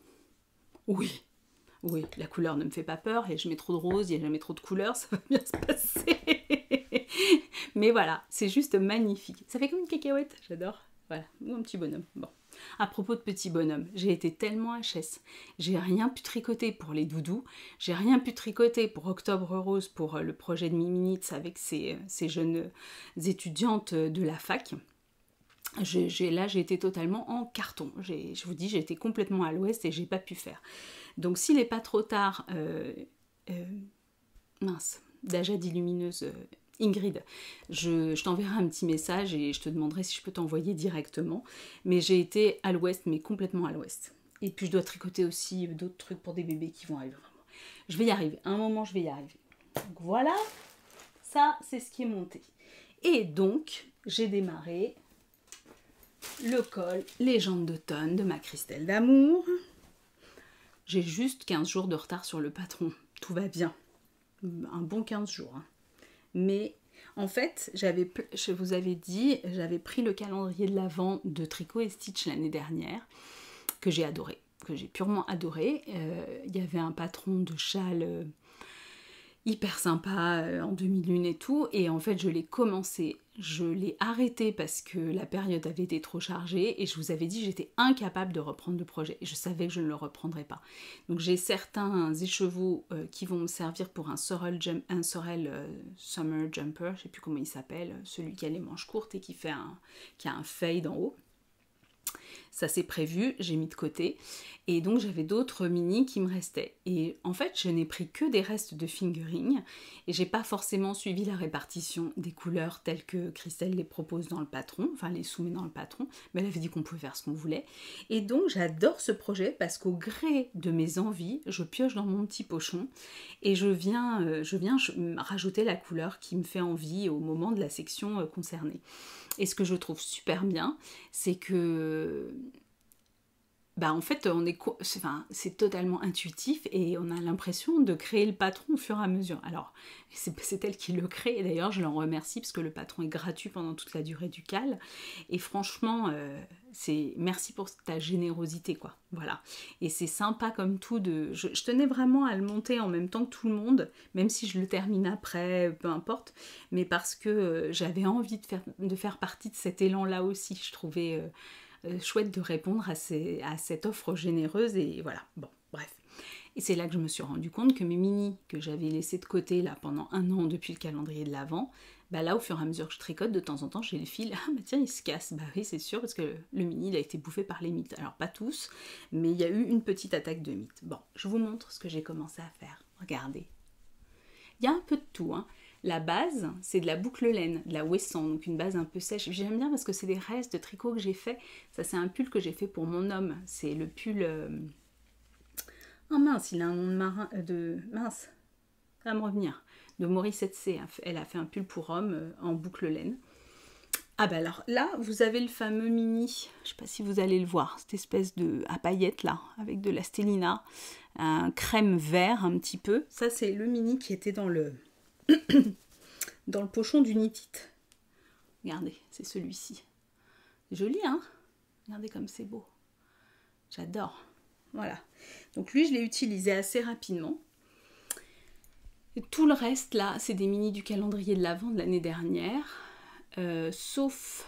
A: Oui. Oui, la couleur ne me fait pas peur. Et je mets trop de rose, il n'y a jamais trop de couleurs. Ça va bien se passer. Mais voilà, c'est juste magnifique. Ça fait comme une cacahuète. J'adore. Voilà, ou un petit bonhomme. Bon. À propos de petits bonhommes, j'ai été tellement HS. J'ai rien pu tricoter pour les doudous. J'ai rien pu tricoter pour Octobre Rose, pour le projet de Miminitz avec ces jeunes étudiantes de la fac. Là, j'ai été totalement en carton. Je vous dis, j'ai été complètement à l'ouest et j'ai pas pu faire. Donc, s'il n'est pas trop tard, d'Ajadi Lumineuse, Ingrid, je t'enverrai un petit message et je te demanderai si je peux t'envoyer directement. Mais j'ai été à l'ouest, mais complètement à l'ouest. Et puis, je dois tricoter aussi d'autres trucs pour des bébés qui vont arriver. Je vais y arriver. À un moment, je vais y arriver. Donc, voilà. Ça, c'est ce qui est monté. Et donc, j'ai démarré le col Légende d'automne de ma Christelle d'amour. J'ai juste 15 jours de retard sur le patron. Tout va bien. Un bon 15 jours. Hein. Mais en fait, je vous avais dit, j'avais pris le calendrier de l'Avent de Tricot et Stitch l'année dernière, que j'ai adoré, que j'ai purement adoré. Il y avait un patron de châle hyper sympa en demi-lune et tout, et en fait je l'ai commencé, je l'ai arrêté parce que la période avait été trop chargée et je vous avais dit j'étais incapable de reprendre le projet et je savais que je ne le reprendrais pas. Donc j'ai certains écheveaux qui vont me servir pour un Sorel Summer Jumper, je sais plus comment il s'appelle, celui qui a les manches courtes et qui a un fade en haut. Ça c'est prévu, j'ai mis de côté. Et donc j'avais d'autres mini qui me restaient. Et en fait, je n'ai pris que des restes de fingering. Et j'ai pas forcément suivi la répartition des couleurs telles que Christelle les propose dans le patron. Enfin, les soumet dans le patron. Mais elle avait dit qu'on pouvait faire ce qu'on voulait. Et donc j'adore ce projet parce qu'au gré de mes envies, je pioche dans mon petit pochon. Et je viens rajouter la couleur qui me fait envie au moment de la section concernée. Et ce que je trouve super bien, c'est que en fait, c'est totalement intuitif et on a l'impression de créer le patron au fur et à mesure. Alors, c'est elle qui le crée, et d'ailleurs, je l'en remercie parce que le patron est gratuit pendant toute la durée du cal. Et franchement, merci pour ta générosité, quoi. Voilà. Et c'est sympa comme tout je tenais vraiment à le monter en même temps que tout le monde, même si je le termine après, peu importe, mais parce que j'avais envie de faire partie de cet élan-là aussi. Je trouvais chouette de répondre à cette offre généreuse et voilà, bon, bref. Et c'est là que je me suis rendu compte que mes mini que j'avais laissés de côté là pendant 1 an depuis le calendrier de l'Avent, là au fur et à mesure que je tricote, de temps en temps j'ai le fil, tiens il se casse, oui c'est sûr parce que le mini il a été bouffé par les mites, alors pas tous, mais il y a eu une petite attaque de mites. Bon, je vous montre ce que j'ai commencé à faire, regardez. Il y a un peu de tout, hein. La base, c'est de la boucle laine, de la Wesson, donc une base un peu sèche. J'aime bien parce que c'est des restes de tricot que j'ai fait. Ça, c'est un pull que j'ai fait pour mon homme. C'est le pull... Oh mince, il a un nom de marin... Mince, ça va me revenir. De Maurice C. Elle a fait un pull pour homme en boucle laine. Alors là, vous avez le fameux mini, je ne sais pas si vous allez le voir, cette espèce de à paillettes là, avec de la stélina, un crème vert un petit peu. Ça, c'est le mini qui était dans le pochon du Knit-It. Regardez, c'est celui-ci. Joli, hein? Regardez comme c'est beau. J'adore. Voilà. Donc lui, je l'ai utilisé assez rapidement. Et tout le reste, là, c'est des mini du calendrier de l'Avent de l'année dernière. Sauf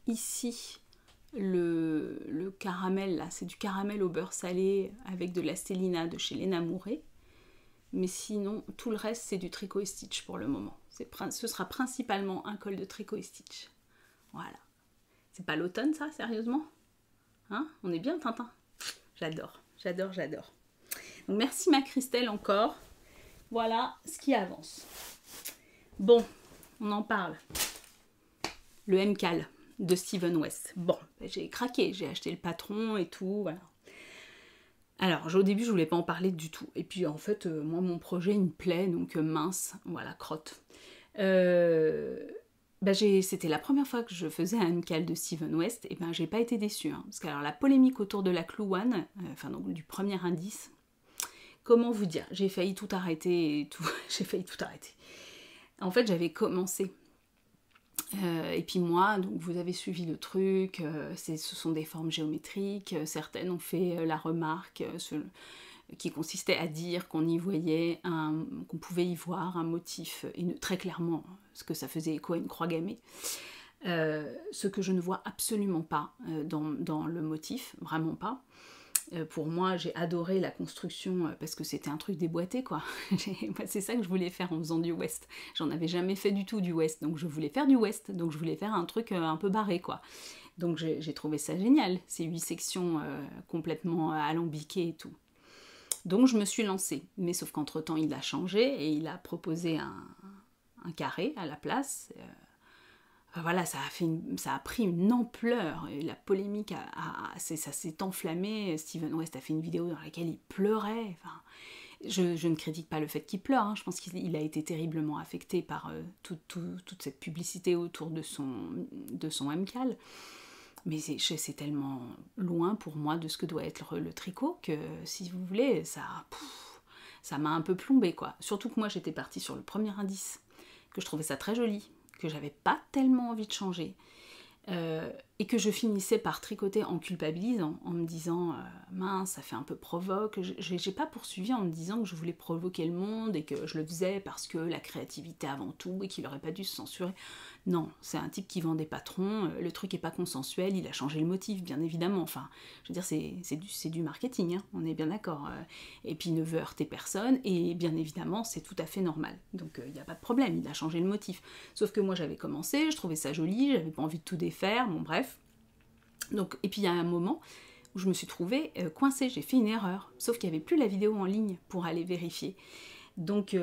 A: ici, le caramel, là, c'est du caramel au beurre salé avec de la stélina de chez Léna Mouret. Mais sinon, tout le reste, c'est du Tricot et Stitch pour le moment. Ce sera principalement un col de Tricot et Stitch. Voilà. C'est pas l'automne, ça, sérieusement? Hein? On est bien, Tintin? J'adore, j'adore, j'adore. Donc merci ma Christelle encore. Voilà ce qui avance. Bon, on en parle. Le MCAL de Steven West. Bon, j'ai craqué, j'ai acheté le patron et tout, voilà. Alors, au début, je voulais pas en parler du tout. Et puis, en fait, moi, mon projet, il me plaît, donc mince, voilà, crotte. C'était la première fois que je faisais un MCAL de Steven West, et ben j'ai pas été déçue. Hein, parce que alors, la polémique autour de la Clue One, donc du premier indice, comment vous dire, j'ai failli tout arrêter et tout. J'ai failli tout arrêter. En fait, j'avais commencé. Et puis moi, donc vous avez suivi le truc, ce sont des formes géométriques, certaines ont fait la remarque qui consistait à dire qu'on y voyait qu'on pouvait y voir un motif, et très clairement, ce que ça faisait écho à une croix gammée. Ce que je ne vois absolument pas dans le motif, vraiment pas. Pour moi, j'ai adoré la construction parce que c'était un truc déboîté, quoi. C'est ça que je voulais faire en faisant du West. J'en avais jamais fait du tout du West, donc je voulais faire du West, donc je voulais faire un truc un peu barré, quoi. Donc j'ai trouvé ça génial, ces 8 sections complètement alambiquées et tout. Donc je me suis lancée, mais sauf qu'entre-temps il a changé et il a proposé un carré à la place. Voilà, ça a pris une ampleur, et la polémique, ça s'est enflammé. Steven West a fait une vidéo dans laquelle il pleurait. Enfin, je ne critique pas le fait qu'il pleure, hein. Je pense qu'il a été terriblement affecté par toute cette publicité autour de son MCAL. Mais c'est tellement loin pour moi de ce que doit être le tricot que, si vous voulez, ça m'a un peu plombé, quoi. Surtout que moi j'étais partie sur le premier indice, que je trouvais ça très joli, que j'avais pas tellement envie de changer, et que je finissais par tricoter en culpabilisant, en me disant mince, ça fait un peu provoque. J'ai pas poursuivi en me disant que je voulais provoquer le monde et que je le faisais parce que la créativité avant tout et qu'il aurait pas dû se censurer. Non, c'est un type qui vend des patrons, le truc est pas consensuel, il a changé le motif, bien évidemment. Enfin, je veux dire, c'est du marketing, hein, on est bien d'accord. Et puis il ne veut heurter personne, et bien évidemment, c'est tout à fait normal. Donc il n'y a pas de problème, il a changé le motif. Sauf que moi j'avais commencé, je trouvais ça joli, j'avais pas envie de tout défaire, bon bref. Donc, et puis il y a un moment où je me suis trouvée coincée, j'ai fait une erreur. Sauf qu'il n'y avait plus la vidéo en ligne pour aller vérifier. Donc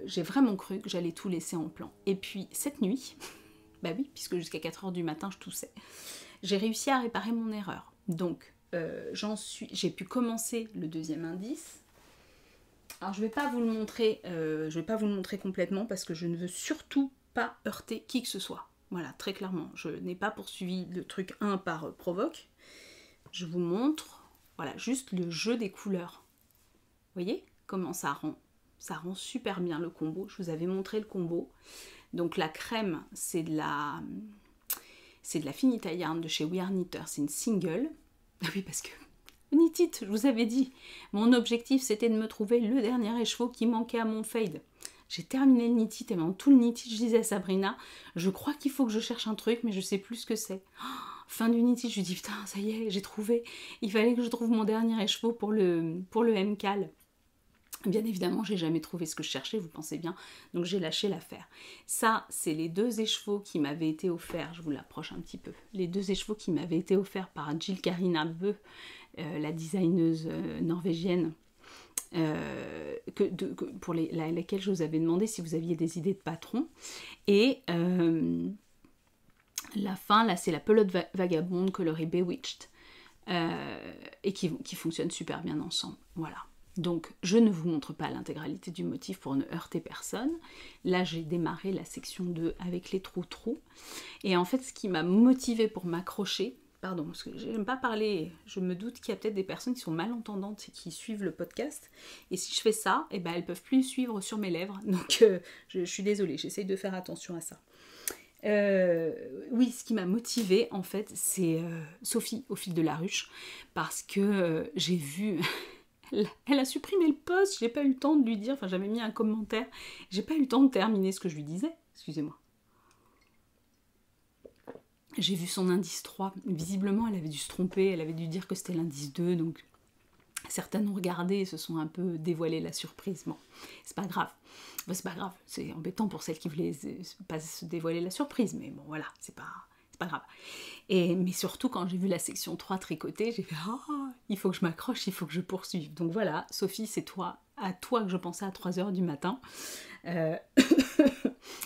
A: j'ai vraiment cru que j'allais tout laisser en plan. Et puis cette nuit... Bah oui, puisque jusqu'à 4h du matin, je toussais. J'ai réussi à réparer mon erreur. Donc, j'ai pu commencer le deuxième indice. Alors, je ne vais pas vous le montrer, complètement parce que je ne veux surtout pas heurter qui que ce soit. Voilà, très clairement. Je n'ai pas poursuivi le truc 1 par provoque. Je vous montre, voilà, juste le jeu des couleurs. Vous voyez comment ça rend? Ça rend super bien le combo. Je vous avais montré le combo. Donc la crème, c'est de la Finita Yarn de chez We Are Knitter, c'est une single. Ah oui, parce que Knit It, je vous avais dit, mon objectif c'était de me trouver le dernier écheveau qui manquait à mon fade. J'ai terminé le Knit It et dans tout le Knit It, je disais à Sabrina, je crois qu'il faut que je cherche un truc, mais je sais plus ce que c'est. Fin du Knit It, je lui dis putain, ça y est, j'ai trouvé. Il fallait que je trouve mon dernier écheveau pour le MCAL. Bien évidemment, j'ai jamais trouvé ce que je cherchais, vous pensez bien, donc j'ai lâché l'affaire. Ça, c'est les 2 écheveaux qui m'avaient été offerts, je vous l'approche un petit peu, les 2 écheveaux qui m'avaient été offerts par Jill Carina Bø, la designeuse norvégienne, pour laquelle je vous avais demandé si vous aviez des idées de patrons. Et la fin, là, c'est la pelote vagabonde colorée Bewitched, et qui fonctionne super bien ensemble, voilà. Donc, je ne vous montre pas l'intégralité du motif pour ne heurter personne. Là, j'ai démarré la section 2 avec les trous-trous. Et en fait, ce qui m'a motivée pour m'accrocher, pardon, parce que j'aime pas parler, je me doute qu'il y a peut-être des personnes qui sont malentendantes et qui suivent le podcast. Et si je fais ça, eh ben, elles peuvent plus suivre sur mes lèvres. Donc, je suis désolée, j'essaye de faire attention à ça. Oui, ce qui m'a motivée, en fait, c'est Sophie, au fil de la ruche. Parce que j'ai vu... Elle a supprimé le post, j'ai pas eu le temps de lui dire, enfin j'avais mis un commentaire, j'ai pas eu le temps de terminer ce que je lui disais, excusez-moi. J'ai vu son indice 3, visiblement elle avait dû se tromper, elle avait dû dire que c'était l'indice 2, donc certaines ont regardé et se sont un peu dévoilé la surprise. Bon, c'est pas grave, c'est pas grave, c'est embêtant pour celles qui voulaient pas se dévoiler la surprise, mais bon voilà, c'est pas c'est pas grave. Mais surtout, quand j'ai vu la section 3 tricotée, j'ai fait « Ah, il faut que je m'accroche, il faut que je poursuive ». Donc voilà, Sophie, c'est à toi que je pensais à 3 h du matin,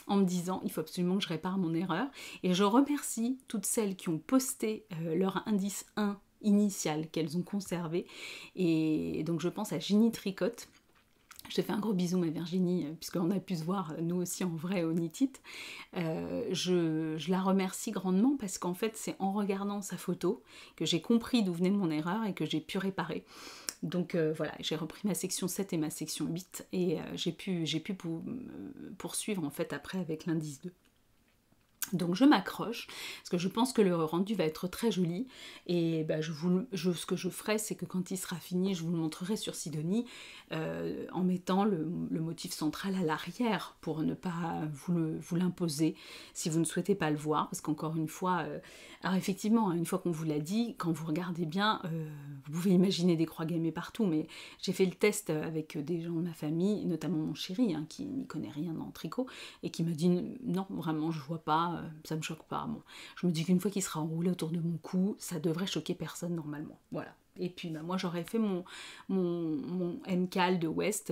A: en me disant « Il faut absolument que je répare mon erreur ». Et je remercie toutes celles qui ont posté leur indice 1 initial qu'elles ont conservé. Et donc je pense à Ginny Tricote. Je te fais un gros bisou, ma Virginie, puisqu'on a pu se voir nous aussi en vrai au Knit It. Je la remercie grandement parce qu'en fait c'est en regardant sa photo que j'ai compris d'où venait mon erreur et que j'ai pu réparer. Donc voilà, j'ai repris ma section 7 et ma section 8 et j'ai pu poursuivre en fait après avec l'indice 2. Donc je m'accroche, parce que je pense que le rendu va être très joli, et bah, ce que je ferai, c'est que quand il sera fini, je vous le montrerai sur Sidonie, en mettant le motif central à l'arrière, pour ne pas vous l'imposer, si vous ne souhaitez pas le voir, parce qu'encore une fois, alors effectivement, une fois qu'on vous l'a dit, quand vous regardez bien, vous pouvez imaginer des croix gammées partout, mais j'ai fait le test avec des gens de ma famille, notamment mon chéri, hein, qui n'y connaît rien en tricot, et qui m'a dit non, vraiment, je vois pas, ça me choque pas. Bon, je me dis qu'une fois qu'il sera enroulé autour de mon cou, ça devrait choquer personne normalement. Voilà. Et puis bah, moi j'aurais fait mon MCAL de West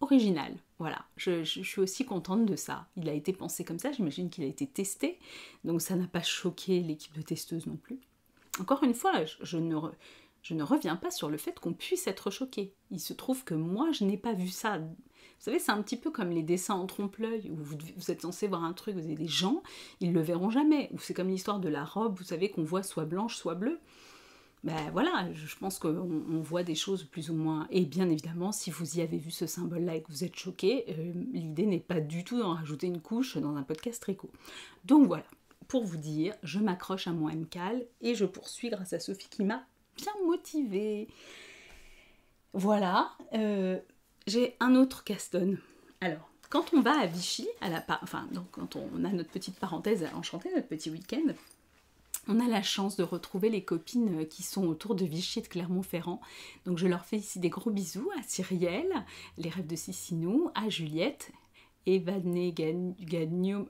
A: original. Voilà. Je suis aussi contente de ça. Il a été pensé comme ça, j'imagine qu'il a été testé, donc ça n'a pas choqué l'équipe de testeuses non plus. Encore une fois, je ne reviens pas sur le fait qu'on puisse être choqué. Il se trouve que moi je n'ai pas vu ça. Vous savez, c'est un petit peu comme les dessins en trompe-l'œil, où vous êtes censé voir un truc, vous avez des gens, ils le verront jamais. Ou c'est comme l'histoire de la robe, vous savez, qu'on voit soit blanche, soit bleue. Ben voilà, je pense qu'on voit des choses plus ou moins... Et bien évidemment, si vous y avez vu ce symbole-là et que vous êtes choqué, l'idée n'est pas du tout d'en rajouter une couche dans un podcast tricot. Donc voilà, pour vous dire, je m'accroche à mon MCAL et je poursuis grâce à Sophie qui m'a bien motivée. Voilà, j'ai un autre Caston. Alors, quand on va à Vichy, donc quand on a notre petite parenthèse enchantée, notre petit week-end, on a la chance de retrouver les copines qui sont autour de Vichy et de Clermont-Ferrand. Donc je leur fais ici des gros bisous à Cyrielle, les rêves de Cissinou, à Juliette, Evané Ganium.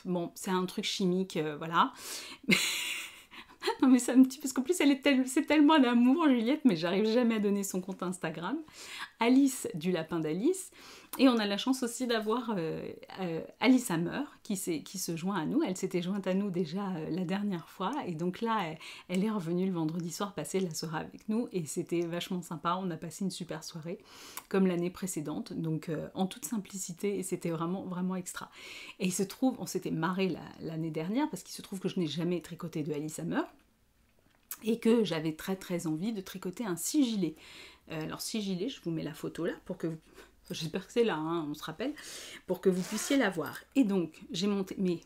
A: Bon, c'est un truc chimique, voilà. Non mais c'est un petit... Parce qu'en plus c'est tellement d'amour, Juliette, mais j'arrive jamais à donner son compte Instagram. Alice du Lapin d'Alice. Et on a la chance aussi d'avoir Alice Hammer qui se joint à nous. Elle s'était jointe à nous déjà la dernière fois. Et donc là, elle est revenue le vendredi soir passer la soirée avec nous. Et c'était vachement sympa. On a passé une super soirée, comme l'année précédente. Donc en toute simplicité. Et c'était vraiment, vraiment extra. Et il se trouve, on s'était marré l'année dernière parce qu'il se trouve que je n'ai jamais tricoté de Alice Hammer. Et que j'avais très très envie de tricoter un sigilet. Alors sigilet, je vous mets la photo là pour que vous... J'espère que c'est là, hein, on se rappelle, pour que vous puissiez la voir. Et donc, j'ai monté, mais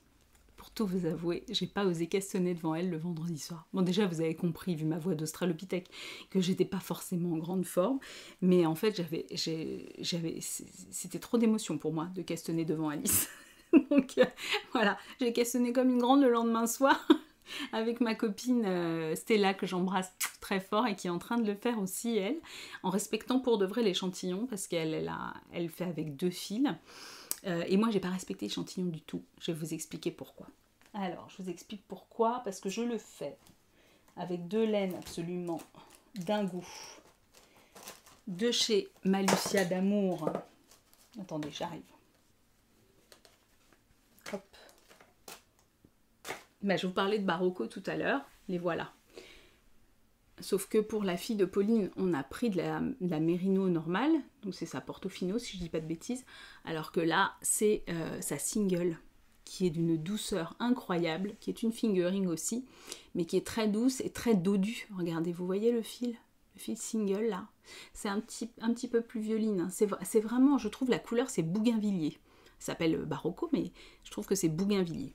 A: pour tout vous avouer, j'ai pas osé castonner devant elle le vendredi soir. Bon, déjà, vous avez compris, vu ma voix d'australopithèque, que j'étais pas forcément en grande forme, mais en fait, c'était trop d'émotion pour moi de castonner devant Alice. Donc, voilà, j'ai castonné comme une grande le lendemain soir. Avec ma copine Stella que j'embrasse très fort et qui est en train de le faire aussi elle, en respectant pour de vrai l'échantillon parce qu'elle fait avec 2 fils et moi j'ai pas respecté l'échantillon du tout. Je vais vous expliquer pourquoi. Alors je vous explique pourquoi, parce que je le fais avec 2 laines absolument d'un goût de chez Malucia d'amour. Attendez, j'arrive. Hop. Ben, je vous parlais de Barocco tout à l'heure, les voilà. Sauf que pour la fille de Pauline, on a pris de la Merino normale, donc c'est sa Portofino si je dis pas de bêtises, alors que là c'est sa single, qui est d'une douceur incroyable, qui est une fingering aussi, mais qui est très douce et très dodue. Regardez, vous voyez le fil single là, c'est un petit peu plus violine, hein. C'est vraiment, je trouve la couleur c'est bougainvillier, ça s'appelle Barocco, mais je trouve que c'est bougainvillier.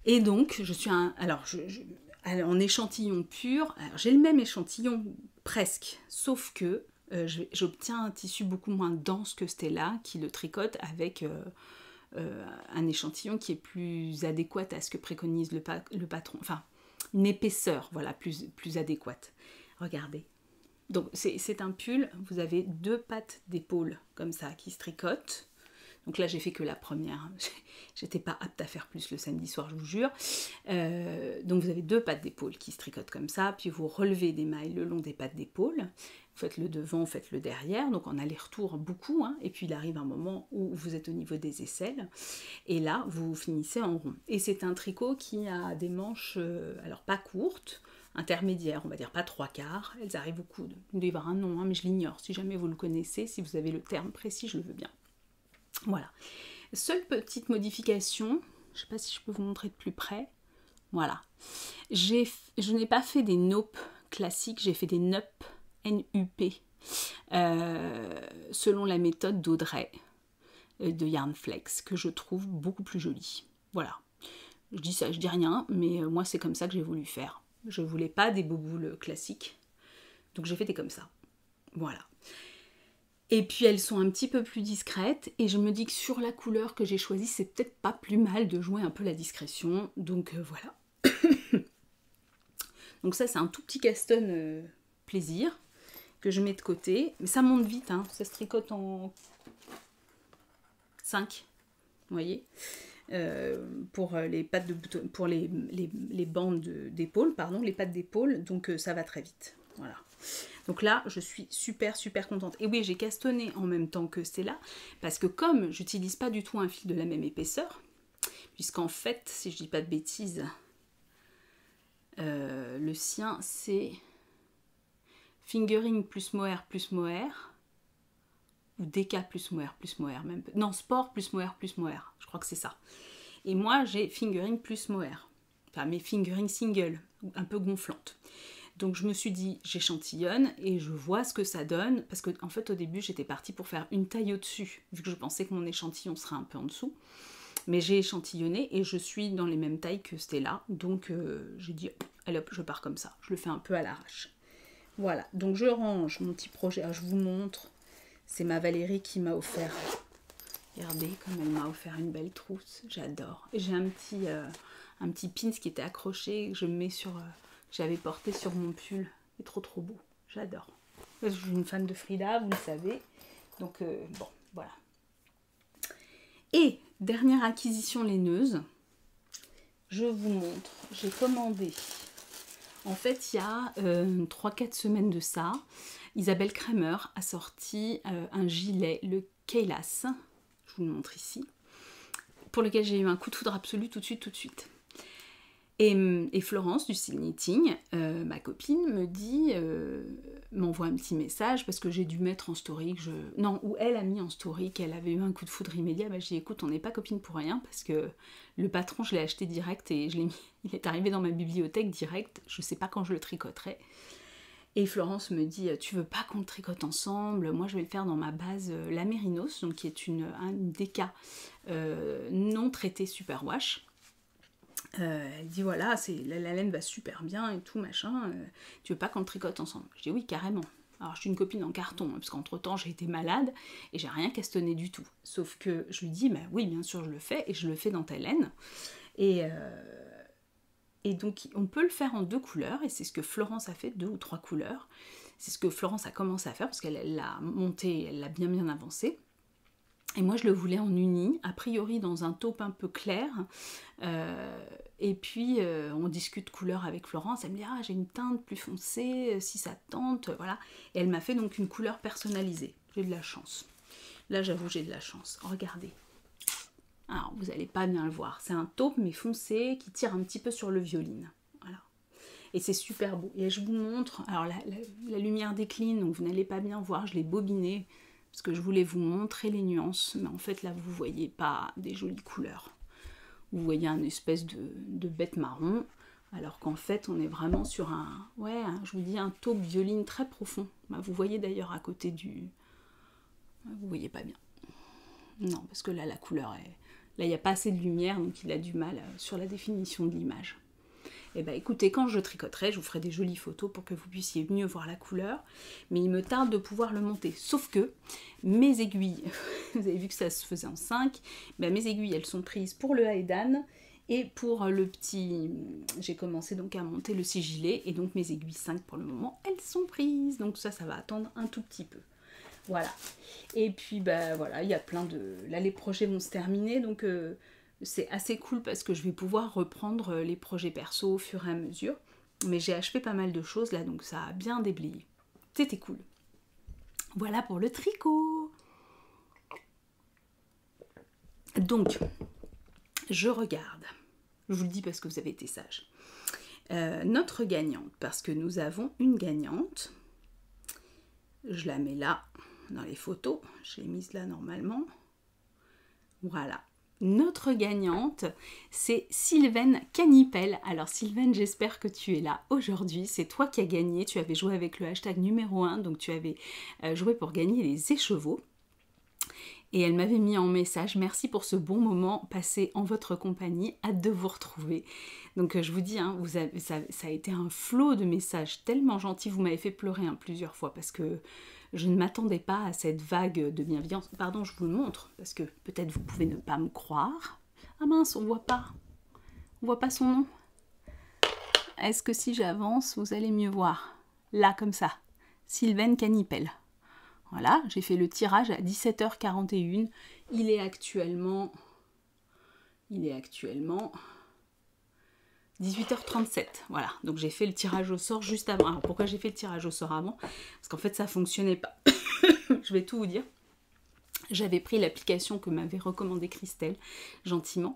A: Et donc, je suis en échantillon pur. Alors, j'ai le même échantillon, presque, sauf que j'obtiens un tissu beaucoup moins dense que Stella, qui le tricote avec un échantillon qui est plus adéquat à ce que préconise le patron. Enfin, une épaisseur, voilà, plus adéquate. Regardez. Donc, c'est un pull, vous avez 2 pattes d'épaule, comme ça, qui se tricotent. Donc là, j'ai fait que la première. J'étais pas apte à faire plus le samedi soir, je vous jure. Donc vous avez 2 pattes d'épaule qui se tricotent comme ça, puis vous relevez des mailles le long des pattes d'épaule. Vous faites le devant, vous faites le derrière, donc en aller-retour beaucoup, hein. Et puis il arrive un moment où vous êtes au niveau des aisselles, et là, vous finissez en rond. Et c'est un tricot qui a des manches, alors pas courtes, intermédiaires, on va dire pas 3/4, elles arrivent au coude. Il doit y avoir un nom, hein, mais je l'ignore. Si jamais vous le connaissez, si vous avez le terme précis, je le veux bien. Voilà. Seule petite modification, je ne sais pas si je peux vous montrer de plus près. Voilà. Je n'ai pas fait des naupes classiques, j'ai fait des nup, N-U-P, selon la méthode d'Audrey de Yarnflex, que je trouve beaucoup plus jolie. Voilà. Je dis ça, je dis rien, mais moi c'est comme ça que j'ai voulu faire. Je voulais pas des boboules classiques, donc j'ai fait des comme ça. Voilà. Et puis elles sont un petit peu plus discrètes, et je me dis que sur la couleur que j'ai choisie, c'est peut-être pas plus mal de jouer un peu la discrétion, donc voilà. Donc ça c'est un tout petit Caston plaisir, que je mets de côté, mais ça monte vite, hein. Ça se tricote en 5, vous voyez, pour les pattes de bouton, pour les bandes d'épaule, pardon, les pattes d'épaule, donc ça va très vite, voilà. Donc là, je suis super contente. Et oui, j'ai castonné en même temps que Stella, parce que comme j'utilise pas du tout un fil de la même épaisseur, puisqu'en fait, si je dis pas de bêtises, le sien c'est fingering plus mohair, ou DK plus mohair, même. Non, sport plus mohair, je crois que c'est ça. Et moi, j'ai fingering plus mohair, enfin mes fingering single, un peu gonflante. Donc je me suis dit, j'échantillonne et je vois ce que ça donne, parce que en fait au début j'étais partie pour faire une taille au-dessus, vu que je pensais que mon échantillon serait un peu en dessous. Mais j'ai échantillonné et je suis dans les mêmes tailles que Stella, donc j'ai dit, allez hop, je pars comme ça, je le fais un peu à l'arrache. Voilà, donc je range mon petit projet, alors, je vous montre, c'est ma Valérie qui m'a offert, regardez comme elle m'a offert une belle trousse, j'adore. Et j'ai un petit pins qui était accroché, que je mets sur... j'avais porté sur mon pull. C'est trop beau. J'adore. Je suis une fan de Frida, vous le savez. Donc, bon, voilà. Et, dernière acquisition laineuse. Je vous montre. J'ai commandé. En fait, il y a 3-4 semaines de ça, Isabelle Kremer a sorti un gilet, le Keilas. Je vous le montre ici. Pour lequel j'ai eu un coup de foudre absolu tout de suite. Et Florence du Style Knitting, ma copine, me dit, m'envoie un petit message parce que j'ai dû mettre en story ou elle a mis en story qu'elle avait eu un coup de foudre immédiat. Bah, j'ai dit écoute, on n'est pas copines pour rien parce que le patron, je l'ai acheté direct et je l'ai mis, il est arrivé dans ma bibliothèque direct. Je sais pas quand je le tricoterai. Et Florence me dit tu veux pas qu'on le tricote ensemble? Moi je vais le faire dans ma base la Mérinos, donc qui est une DK non traitée superwash. Elle dit voilà, la laine va super bien et tout machin, tu veux pas qu'on le tricote ensemble? Je dis oui carrément. Alors je suis une copine en carton, hein, parce qu'entre temps j'ai été malade et j'ai rien castonné du tout. Sauf que je lui dis bah oui bien sûr je le fais et je le fais dans ta laine. Et donc on peut le faire en 2 couleurs et c'est ce que Florence a fait, 2 ou 3 couleurs. C'est ce que Florence a commencé à faire parce qu'elle l'a monté, elle l'a bien avancé. Et moi je le voulais en uni, a priori dans un taupe un peu clair. Et puis on discute couleur avec Florence, elle me dit ah j'ai une teinte plus foncée, si ça te tente, voilà. Et elle m'a fait donc une couleur personnalisée. J'ai de la chance. Là j'avoue j'ai de la chance. Regardez. Alors vous n'allez pas bien le voir. C'est un taupe mais foncé qui tire un petit peu sur le violine. Voilà. Et c'est super beau. Et je vous montre, alors la lumière décline, donc vous n'allez pas bien voir, je l'ai bobiné. Parce que je voulais vous montrer les nuances, mais en fait là vous voyez pas des jolies couleurs. Vous voyez un espèce de bête marron, alors qu'en fait on est vraiment sur je vous dis un taupe violine très profond. Bah, vous voyez d'ailleurs à côté du... Vous voyez pas bien. Non, parce que là la couleur est... Là il n'y a pas assez de lumière, donc il a du mal sur la définition de l'image. Et bah écoutez, quand je tricoterai, je vous ferai des jolies photos pour que vous puissiez mieux voir la couleur. Mais il me tarde de pouvoir le monter. Sauf que mes aiguilles, vous avez vu que ça se faisait en 5, bah mes aiguilles elles sont prises pour le Haedan et pour le petit... J'ai commencé donc à monter le sigilet et donc mes aiguilles 5 pour le moment, elles sont prises. Donc ça va attendre un tout petit peu. Voilà. Et puis, bah voilà, il y a plein de... Là, les projets vont se terminer, donc c'est assez cool parce que je vais pouvoir reprendre les projets perso au fur et à mesure. Mais j'ai achevé pas mal de choses là, donc ça a bien déblayé. C'était cool. Voilà pour le tricot. Donc, je regarde. Je vous le dis parce que vous avez été sage. Notre gagnante, parce que nous avons une gagnante. Je la mets là, dans les photos. Je l'ai mise là normalement. Voilà. Notre gagnante, c'est Sylvaine Canipel. Alors Sylvaine, j'espère que tu es là aujourd'hui. C'est toi qui as gagné. Tu avais joué avec le hashtag numéro 1, donc tu avais joué pour gagner les écheveaux. Et elle m'avait mis en message, merci pour ce bon moment passé en votre compagnie, hâte de vous retrouver. Donc je vous dis, hein, ça a été un flot de messages tellement gentils, vous m'avez fait pleurer plusieurs fois parce que je ne m'attendais pas à cette vague de bienveillance. Pardon, je vous le montre, parce que peut-être vous pouvez ne pas me croire. Ah mince, on voit pas son nom. Est-ce que si j'avance, vous allez mieux voir? Là, comme ça, Sylvaine Canipel. Voilà, j'ai fait le tirage à 17h41. Il est actuellement 18h37. Voilà, donc j'ai fait le tirage au sort juste avant. Alors pourquoi j'ai fait le tirage au sort avant? Parce qu'en fait ça fonctionnait pas. Je vais tout vous dire. J'avais pris l'application que m'avait recommandée Christelle, gentiment.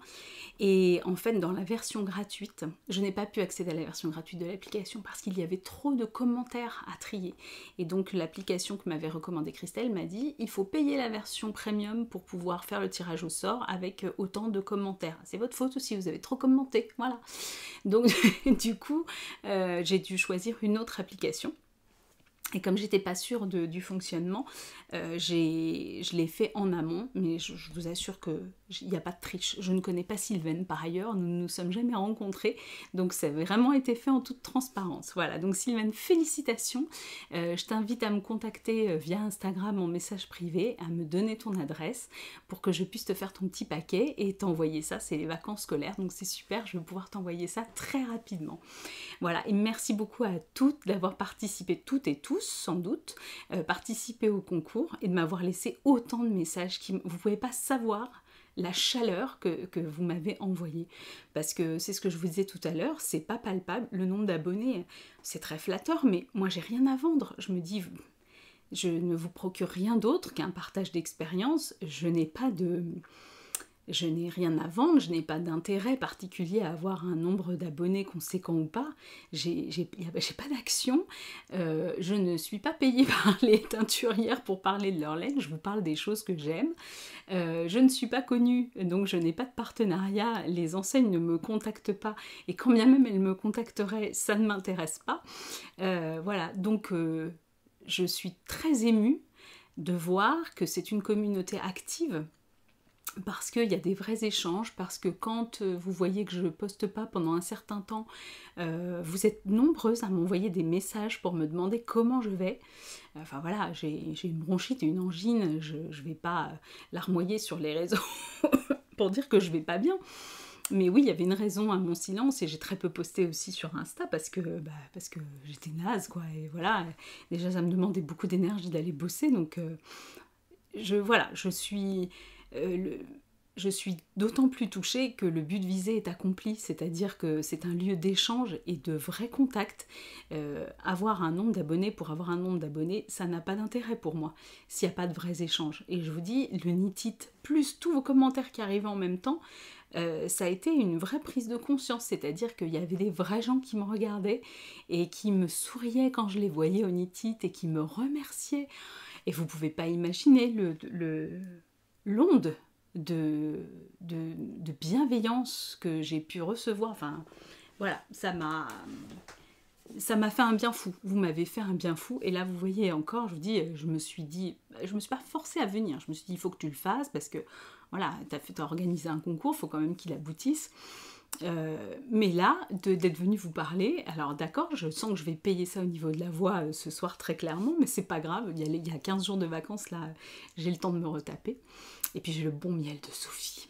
A: Et en fait, dans la version gratuite, je n'ai pas pu accéder à la version gratuite de l'application parce qu'il y avait trop de commentaires à trier. Et donc, l'application que m'avait recommandée Christelle m'a dit il faut payer la version premium pour pouvoir faire le tirage au sort avec autant de commentaires. C'est votre faute aussi, vous avez trop commenté. Voilà. Donc, du coup, j'ai dû choisir une autre application. Et comme j'étais pas sûre du fonctionnement, je l'ai fait en amont, mais je vous assure qu'il n'y a pas de triche. Je ne connais pas Sylvaine par ailleurs, nous ne nous sommes jamais rencontrés, donc ça a vraiment été fait en toute transparence. Voilà, donc Sylvaine, félicitations. Je t'invite à me contacter via Instagram en message privé, à me donner ton adresse pour que je puisse te faire ton petit paquet et t'envoyer ça. C'est les vacances scolaires, donc c'est super, je vais pouvoir t'envoyer ça très rapidement. Voilà, et merci beaucoup à toutes d'avoir participé, toutes et tous sans doute, participé au concours et de m'avoir laissé autant de messages. Vous ne pouvez pas savoir la chaleur que vous m'avez envoyée. Parce que c'est ce que je vous disais tout à l'heure, c'est pas palpable. Le nombre d'abonnés, c'est très flatteur, mais moi j'ai rien à vendre. Je me dis, je ne vous procure rien d'autre qu'un partage d'expérience. Je n'ai rien à vendre, je n'ai pas d'intérêt particulier à avoir un nombre d'abonnés conséquent ou pas. J'ai pas d'action, je ne suis pas payée par les teinturières pour parler de leur laine, je vous parle des choses que j'aime. Je ne suis pas connue, donc je n'ai pas de partenariat, les enseignes ne me contactent pas, et quand bien même elles me contacteraient, ça ne m'intéresse pas. Voilà, donc je suis très émue de voir que c'est une communauté active, parce qu'il y a des vrais échanges, parce que quand vous voyez que je ne poste pas pendant un certain temps, vous êtes nombreuses à m'envoyer des messages pour me demander comment je vais. Enfin voilà, j'ai une bronchite et une angine, je ne vais pas larmoyer sur les réseaux pour dire que je vais pas bien. Mais oui, il y avait une raison à mon silence et j'ai très peu posté aussi sur Insta parce que j'étais naze, quoi. Et voilà, déjà ça me demandait beaucoup d'énergie d'aller bosser, donc je suis... je suis d'autant plus touchée que le but visé est accompli, c'est-à-dire que c'est un lieu d'échange et de vrai contact. Avoir un nombre d'abonnés pour avoir un nombre d'abonnés, ça n'a pas d'intérêt pour moi s'il n'y a pas de vrais échanges. Et je vous dis, le Knit It, plus tous vos commentaires qui arrivaient en même temps, ça a été une vraie prise de conscience, c'est-à-dire qu'il y avait des vrais gens qui me regardaient et qui me souriaient quand je les voyais au Knit It et qui me remerciaient. Et vous ne pouvez pas imaginer l'onde de bienveillance que j'ai pu recevoir. Enfin, voilà, ça m'a fait un bien fou. Vous m'avez fait un bien fou. Et là, vous voyez encore, je vous dis, je me suis pas forcée à venir. Je me suis dit, il faut que tu le fasses parce que, voilà, t'as organisé un concours, il faut quand même qu'il aboutisse. Mais là, d'être venue vous parler, alors d'accord, je sens que je vais payer ça au niveau de la voix ce soir très clairement, mais c'est pas grave, il y a 15 jours de vacances là, j'ai le temps de me retaper. Et puis j'ai le bon miel de Sophie,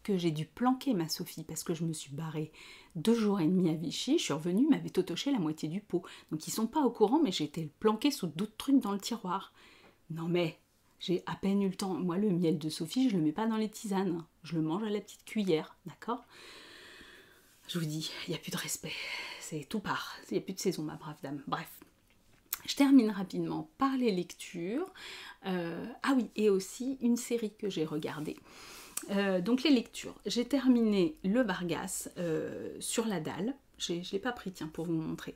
A: que j'ai dû planquer ma Sophie, parce que je me suis barrée 2 jours et demi à Vichy, je suis revenue, m'avait totoché la moitié du pot. Donc ils sont pas au courant, mais j'ai été planquée sous d'autres trucs dans le tiroir. Non mais, j'ai à peine eu le temps. Moi, le miel de Sophie, je le mets pas dans les tisanes. Je le mange à la petite cuillère, d'accord? Je vous dis, il n'y a plus de respect. C'est tout part. Il n'y a plus de saison, ma brave dame. Bref. Je termine rapidement par les lectures. Ah oui, et aussi une série que j'ai regardée. Donc les lectures. J'ai terminé le Vargas sur la dalle. Je ne l'ai pas pris, tiens, pour vous montrer.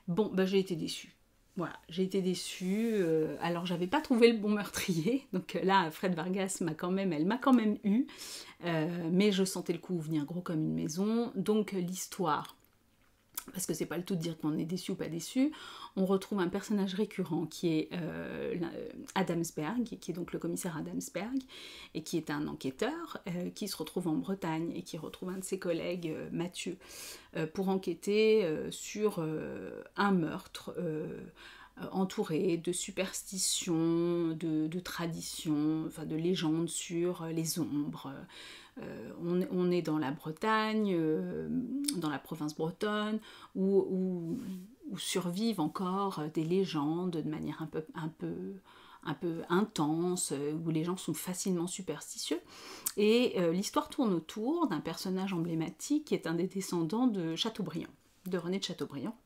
A: Bon, bah, j'ai été déçue. Voilà, j'ai été déçue. Alors, j'avais pas trouvé le bon meurtrier. Donc là, Fred Vargas m'a quand même eu. Mais je sentais le coup venir gros comme une maison. Donc l'histoire, parce que c'est pas le tout de dire qu'on est déçu ou pas déçu, on retrouve un personnage récurrent qui est Adamsberg, qui est donc le commissaire Adamsberg, et qui est un enquêteur qui se retrouve en Bretagne et qui retrouve un de ses collègues, Mathieu, pour enquêter sur un meurtre entouré de superstitions, de traditions, enfin de légendes sur les ombres. On est dans la Bretagne, dans la province bretonne, où survivent encore des légendes de manière un peu intense, où les gens sont facilement superstitieux. Et l'histoire tourne autour d'un personnage emblématique qui est un des descendants de Chateaubriand, de René de Chateaubriand.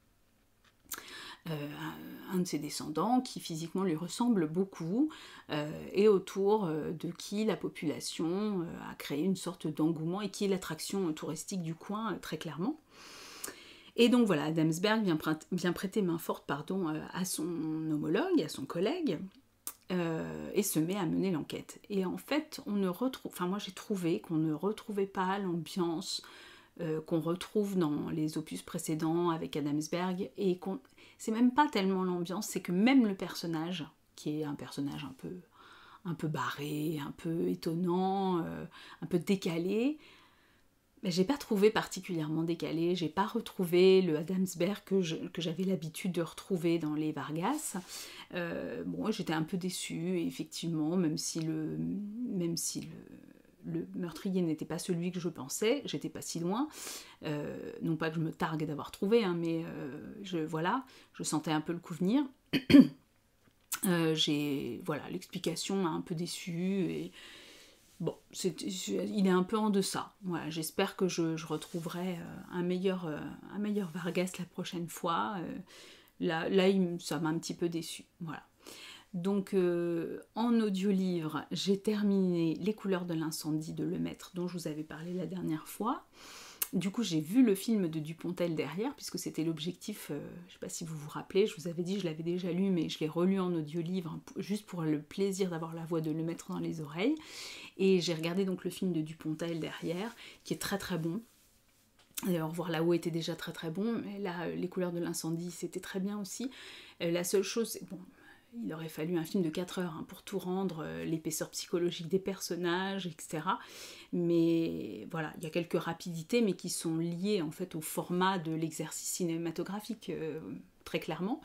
A: Un de ses descendants qui physiquement lui ressemble beaucoup et autour de qui la population a créé une sorte d'engouement et qui est l'attraction touristique du coin très clairement. Et donc voilà, Adamsberg vient prêter main forte à son homologue, à son collègue, et se met à mener l'enquête. Et en fait, moi j'ai trouvé qu'on ne retrouvait pas l'ambiance qu'on retrouve dans les opus précédents avec Adamsberg, et c'est même pas tellement l'ambiance, c'est que même le personnage, qui est un personnage un peu barré, un peu étonnant, un peu décalé, mais j'ai pas trouvé particulièrement décalé, j'ai pas retrouvé le Adamsberg que j'avais l'habitude de retrouver dans les Vargas. Bon, j'étais un peu déçue, effectivement, même si le meurtrier n'était pas celui que je pensais, j'étais pas si loin, non pas que je me targue d'avoir trouvé, hein, mais je sentais un peu le coup venir. L'explication m'a un peu déçue, et bon, il est un peu en deçà. Voilà, j'espère que je retrouverai un meilleur Vargas la prochaine fois. Là, ça m'a un petit peu déçue. Voilà. Donc en audiolivre, j'ai terminé Les couleurs de l'incendie de Lemaître, dont je vous avais parlé la dernière fois. Du coup, j'ai vu le film de Dupontel derrière, puisque c'était l'objectif, je ne sais pas si vous vous rappelez, je vous avais dit, je l'avais déjà lu, mais je l'ai relu en audiolivre, juste pour le plaisir d'avoir la voix de Lemaître dans les oreilles. Et j'ai regardé donc le film de Dupontel derrière, qui est très très bon. Au revoir là-haut était déjà très très bon, mais là, Les couleurs de l'incendie, c'était très bien aussi. La seule chose, c'est bon, il aurait fallu un film de 4 heures hein, pour tout rendre, l'épaisseur psychologique des personnages, etc. Mais voilà, il y a quelques rapidités, mais qui sont liées en fait au format de l'exercice cinématographique, très clairement.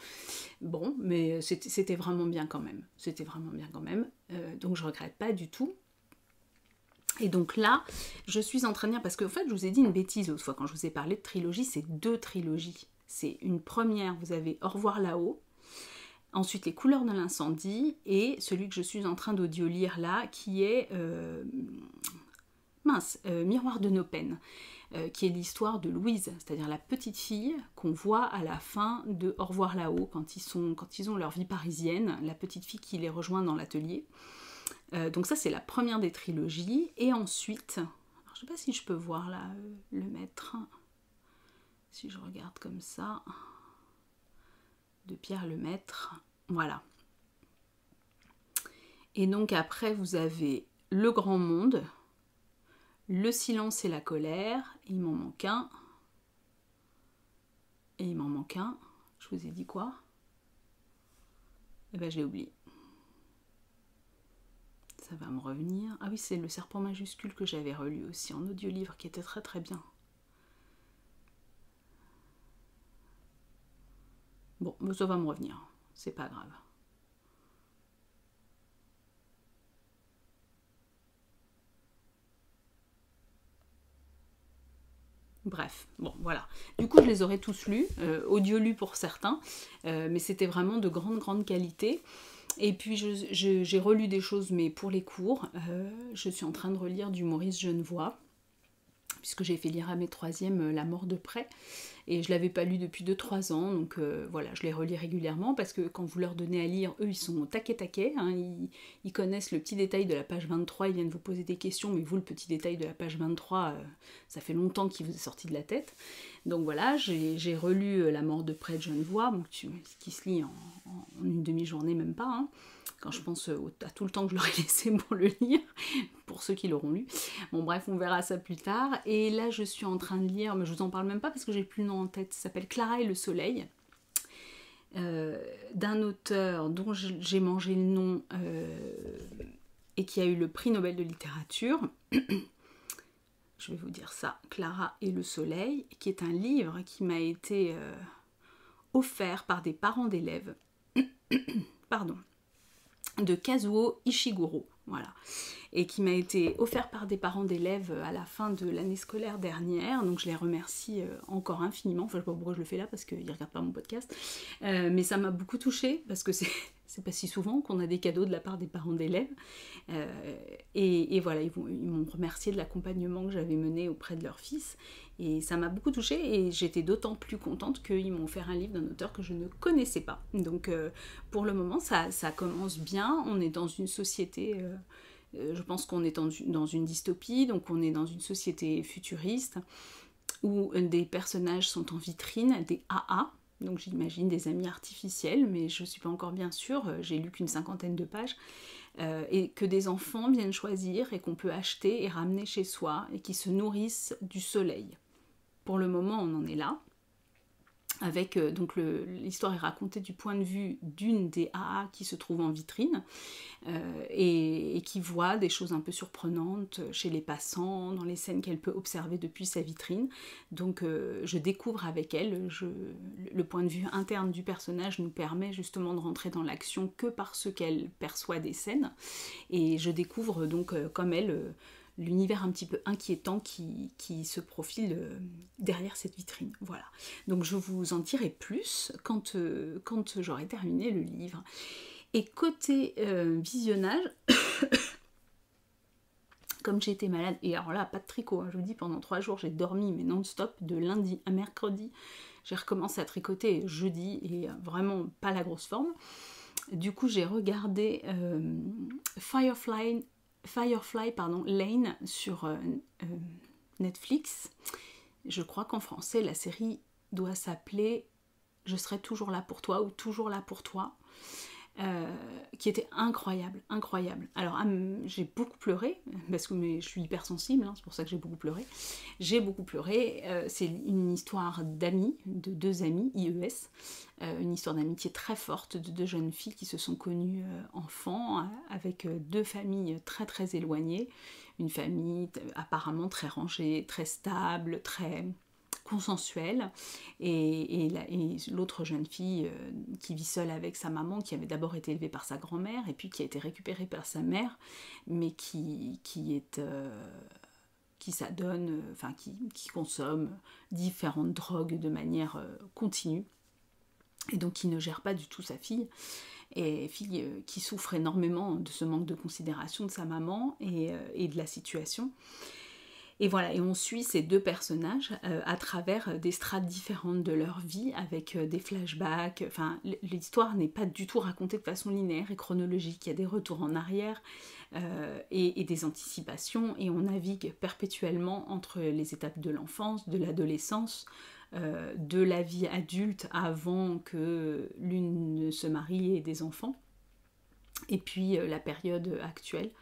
A: Bon, mais c'était vraiment bien quand même. C'était vraiment bien quand même. Donc je regrette pas du tout. Et donc là, je suis en train de lire, parce qu'en fait, je vous ai dit une bêtise l'autre fois, quand je vous ai parlé de trilogie, c'est 2 trilogies. C'est une première, vous avez Au revoir là-haut, ensuite Les couleurs de l'incendie, et celui que je suis en train d'audio-lire là, qui est Miroir de nos peines, qui est l'histoire de Louise, c'est-à-dire la petite fille qu'on voit à la fin de Au revoir là-haut, quand ils ont leur vie parisienne, la petite fille qui les rejoint dans l'atelier. Donc ça, c'est la première des trilogies. Et ensuite, alors, je ne sais pas si je peux voir là le maître, si je regarde comme ça, de Pierre Lemaître, voilà. Et donc après, vous avez Le Grand Monde, Le Silence et la colère, et il m'en manque un. Je vous ai dit quoi? Eh ben j'ai oublié. Ça va me revenir. Ah oui, c'est Le Serpent majuscule que j'avais relu aussi en audiolivre, qui était très très bien. Bon, ça va me revenir, c'est pas grave. Bref, bon voilà. Du coup, je les aurais tous lus, audio lus pour certains, mais c'était vraiment de grande qualité. Et puis j'ai relu des choses, mais pour les cours, je suis en train de relire du Maurice Genevoix, puisque j'ai fait lire à mes 3e La mort de près, et je l'avais pas lu depuis 2-3 ans, donc voilà, je les relis régulièrement, parce que quand vous leur donnez à lire, eux ils sont au taquet, hein, ils connaissent le petit détail de la page 23, ils viennent vous poser des questions, mais vous le petit détail de la page 23, ça fait longtemps qu'il vous est sorti de la tête. Donc voilà, j'ai relu La mort de près de Genevoix, donc, qui se lit en une demi-journée, même pas, hein, quand je pense à tout le temps que je leur ai laissé pour le lire, pour ceux qui l'auront lu. Bon bref, on verra ça plus tard. Et là, je suis en train de lire, mais je vous en parle même pas parce que j'ai plus le nom en tête, ça s'appelle Clara et le soleil, d'un auteur dont j'ai mangé le nom et qui a eu le prix Nobel de littérature. Je vais vous dire ça, Clara et le soleil, qui est un livre qui m'a été offert par des parents d'élèves. Pardon. De Kazuo Ishiguro, voilà, et qui m'a été offert par des parents d'élèves à la fin de l'année scolaire dernière, donc je les remercie encore infiniment. Enfin, je sais pas pourquoi je le fais là, parce qu'ils ne regardent pas mon podcast, mais ça m'a beaucoup touchée, parce que c'est pas si souvent qu'on a des cadeaux de la part des parents d'élèves, et voilà, ils m'ont remercié de l'accompagnement que j'avais mené auprès de leur fils, et ça m'a beaucoup touchée, et j'étais d'autant plus contente qu'ils m'ont offert un livre d'un auteur que je ne connaissais pas. Donc pour le moment, ça commence bien. On est dans une société, je pense qu'on est dans une dystopie, donc on est dans une société futuriste, où des personnages sont en vitrine, des AA, donc j'imagine des amis artificiels, mais je ne suis pas encore bien sûre, j'ai lu qu'une 50aine de pages, et que des enfants viennent choisir et qu'on peut acheter et ramener chez soi, et qui se nourrissent du soleil. Pour le moment, on en est là. Avec, donc l'histoire est racontée du point de vue d'une des AA qui se trouve en vitrine et qui voit des choses un peu surprenantes chez les passants, dans les scènes qu'elle peut observer depuis sa vitrine. Donc je découvre avec elle, le point de vue interne du personnage nous permet justement de rentrer dans l'action que parce qu'elle perçoit des scènes, et je découvre donc comme elle l'univers un petit peu inquiétant qui se profile derrière cette vitrine. Voilà. Donc je vous en dirai plus quand j'aurai terminé le livre. Et côté visionnage, comme j'ai été malade, et alors là, pas de tricot, hein, je vous dis, pendant 3 jours, j'ai dormi, mais non-stop, de lundi à mercredi. J'ai recommencé à tricoter jeudi, et vraiment pas la grosse forme. Du coup, j'ai regardé Firefly Lane sur Netflix. Je crois qu'en français, la série doit s'appeler « Je serai toujours là pour toi » ou « Toujours là pour toi », qui était incroyable. Alors, j'ai beaucoup pleuré, parce que je suis hypersensible, hein, c'est pour ça que j'ai beaucoup pleuré. J'ai beaucoup pleuré, c'est une histoire d'amis, de 2 amis, IES, une histoire d'amitié très forte de 2 jeunes filles qui se sont connues enfants, avec 2 familles très très éloignées, une famille apparemment très rangée, très stable, très consensuelle, et l'autre jeune fille qui vit seule avec sa maman, qui avait d'abord été élevée par sa grand-mère et puis qui a été récupérée par sa mère, mais qui s'adonne, enfin qui consomme différentes drogues de manière continue, et donc qui ne gère pas du tout sa fille, et fille qui souffre énormément de ce manque de considération de sa maman et de la situation. Et voilà, et on suit ces 2 personnages à travers des strates différentes de leur vie, avec des flashbacks. Enfin, l'histoire n'est pas du tout racontée de façon linéaire et chronologique. Il y a des retours en arrière et des anticipations, et on navigue perpétuellement entre les étapes de l'enfance, de l'adolescence, de la vie adulte avant que l'une ne se marie et ait des enfants, et puis la période actuelle.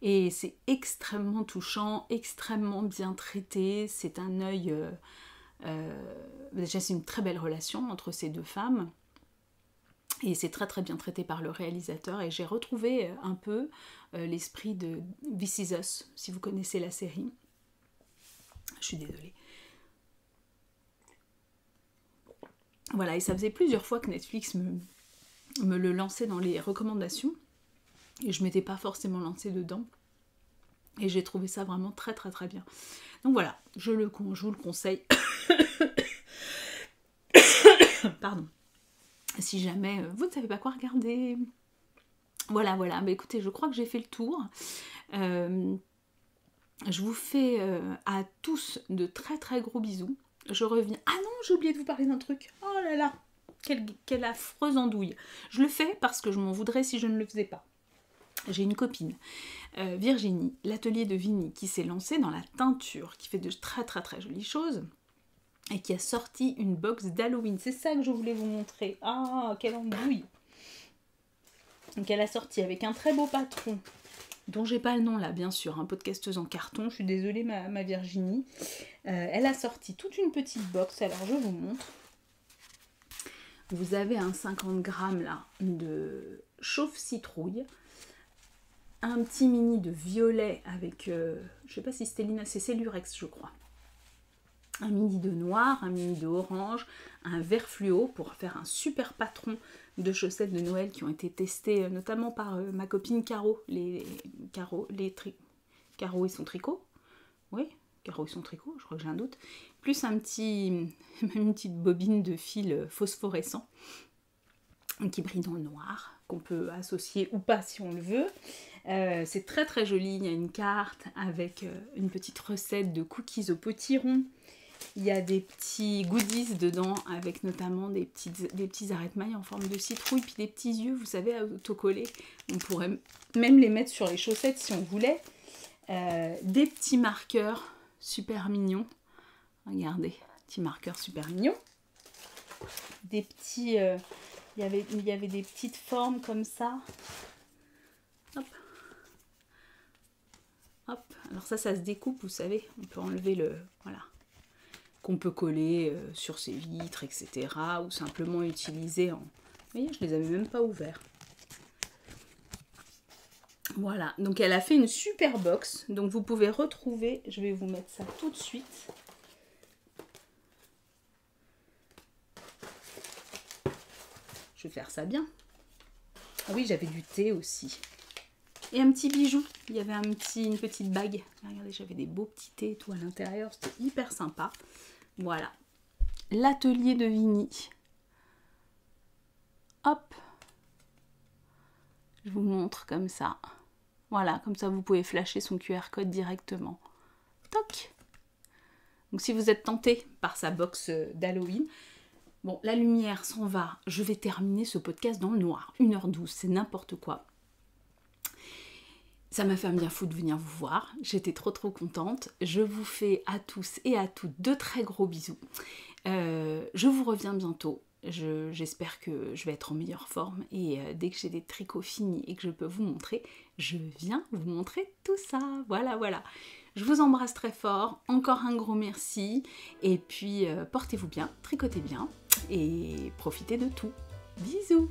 A: Et c'est extrêmement touchant, extrêmement bien traité. C'est un œil... déjà, c'est une très belle relation entre ces 2 femmes. Et c'est très très bien traité par le réalisateur. Et j'ai retrouvé un peu l'esprit de This Is Us, si vous connaissez la série. Je suis désolée. Voilà, et ça faisait plusieurs fois que Netflix me le lançait dans les recommandations. Et je ne m'étais pas forcément lancée dedans. Et j'ai trouvé ça vraiment très très très bien. Donc voilà, je vous le conseille. Pardon. Si jamais vous ne savez pas quoi regarder, Voilà, voilà. Bah, écoutez, je crois que j'ai fait le tour. Je vous fais à tous de très très gros bisous. Je reviens... Ah non, j'ai oublié de vous parler d'un truc. Oh là là, quelle affreuse andouille. Je le fais parce que je m'en voudrais si je ne le faisais pas. J'ai une copine, Virginie, l'atelier de Vigny, qui s'est lancée dans la teinture, qui fait de très très très jolies choses, et qui a sorti une box d'Halloween. C'est ça que je voulais vous montrer. Ah, quelle andouille. Donc elle a sorti avec un très beau patron, dont j'ai pas le nom là, bien sûr, un podcasteuse en carton, je suis désolée ma Virginie. Elle a sorti toute une petite box, alors je vous montre. Vous avez un 50 grammes là de chauffe-citrouille, un petit mini de violet avec, je sais pas si c'était Lina, c'est Cellurex je crois. Un mini de noir, un mini de orange, un vert fluo pour faire un super patron de chaussettes de Noël qui ont été testées notamment par ma copine Caro, Caro et son tricot. Oui, Caro et son tricot, je crois que j'ai un doute. Plus une petite bobine de fil phosphorescent qui brille dans le noir, qu'on peut associer ou pas si on le veut. C'est très très joli, il y a une carte avec une petite recette de cookies au potiron. Il y a des petits goodies dedans avec notamment des petits arrête-mailles en forme de citrouille, puis des petits yeux, vous savez, à autocoller. On pourrait même les mettre sur les chaussettes si on voulait. Des petits marqueurs super mignons. Regardez, petits marqueurs super mignons. Des petits... il y avait des petites formes comme ça. Hop. Hop. Alors ça se découpe, vous savez. On peut enlever le... Voilà. Qu'on peut coller sur ses vitres, etc. Ou simplement utiliser en... Vous voyez, je les avais même pas ouverts. Voilà, donc elle a fait une super box. Donc vous pouvez retrouver, je vais vous mettre ça tout de suite. Je vais faire ça bien. Ah oui, j'avais du thé aussi. Et un petit bijou. Il y avait une petite bague. Regardez, j'avais des beaux petits thés et tout à l'intérieur. C'était hyper sympa. Voilà. L'atelier de Vigny. Hop. Je vous montre comme ça. Voilà, comme ça vous pouvez flasher son QR code directement. Toc. Donc si vous êtes tenté par sa box d'Halloween, bon, la lumière s'en va. Je vais terminer ce podcast dans le noir. 1h12, c'est n'importe quoi. Ça m'a fait un bien fou de venir vous voir. J'étais trop contente. Je vous fais à tous et à toutes de très gros bisous. Je vous reviens bientôt. J'espère que je vais être en meilleure forme. Et dès que j'ai des tricots finis et que je peux vous montrer, je viens vous montrer tout ça. Voilà, voilà. Je vous embrasse très fort. Encore un gros merci. Et puis, portez-vous bien, tricotez bien et profitez de tout. Bisous!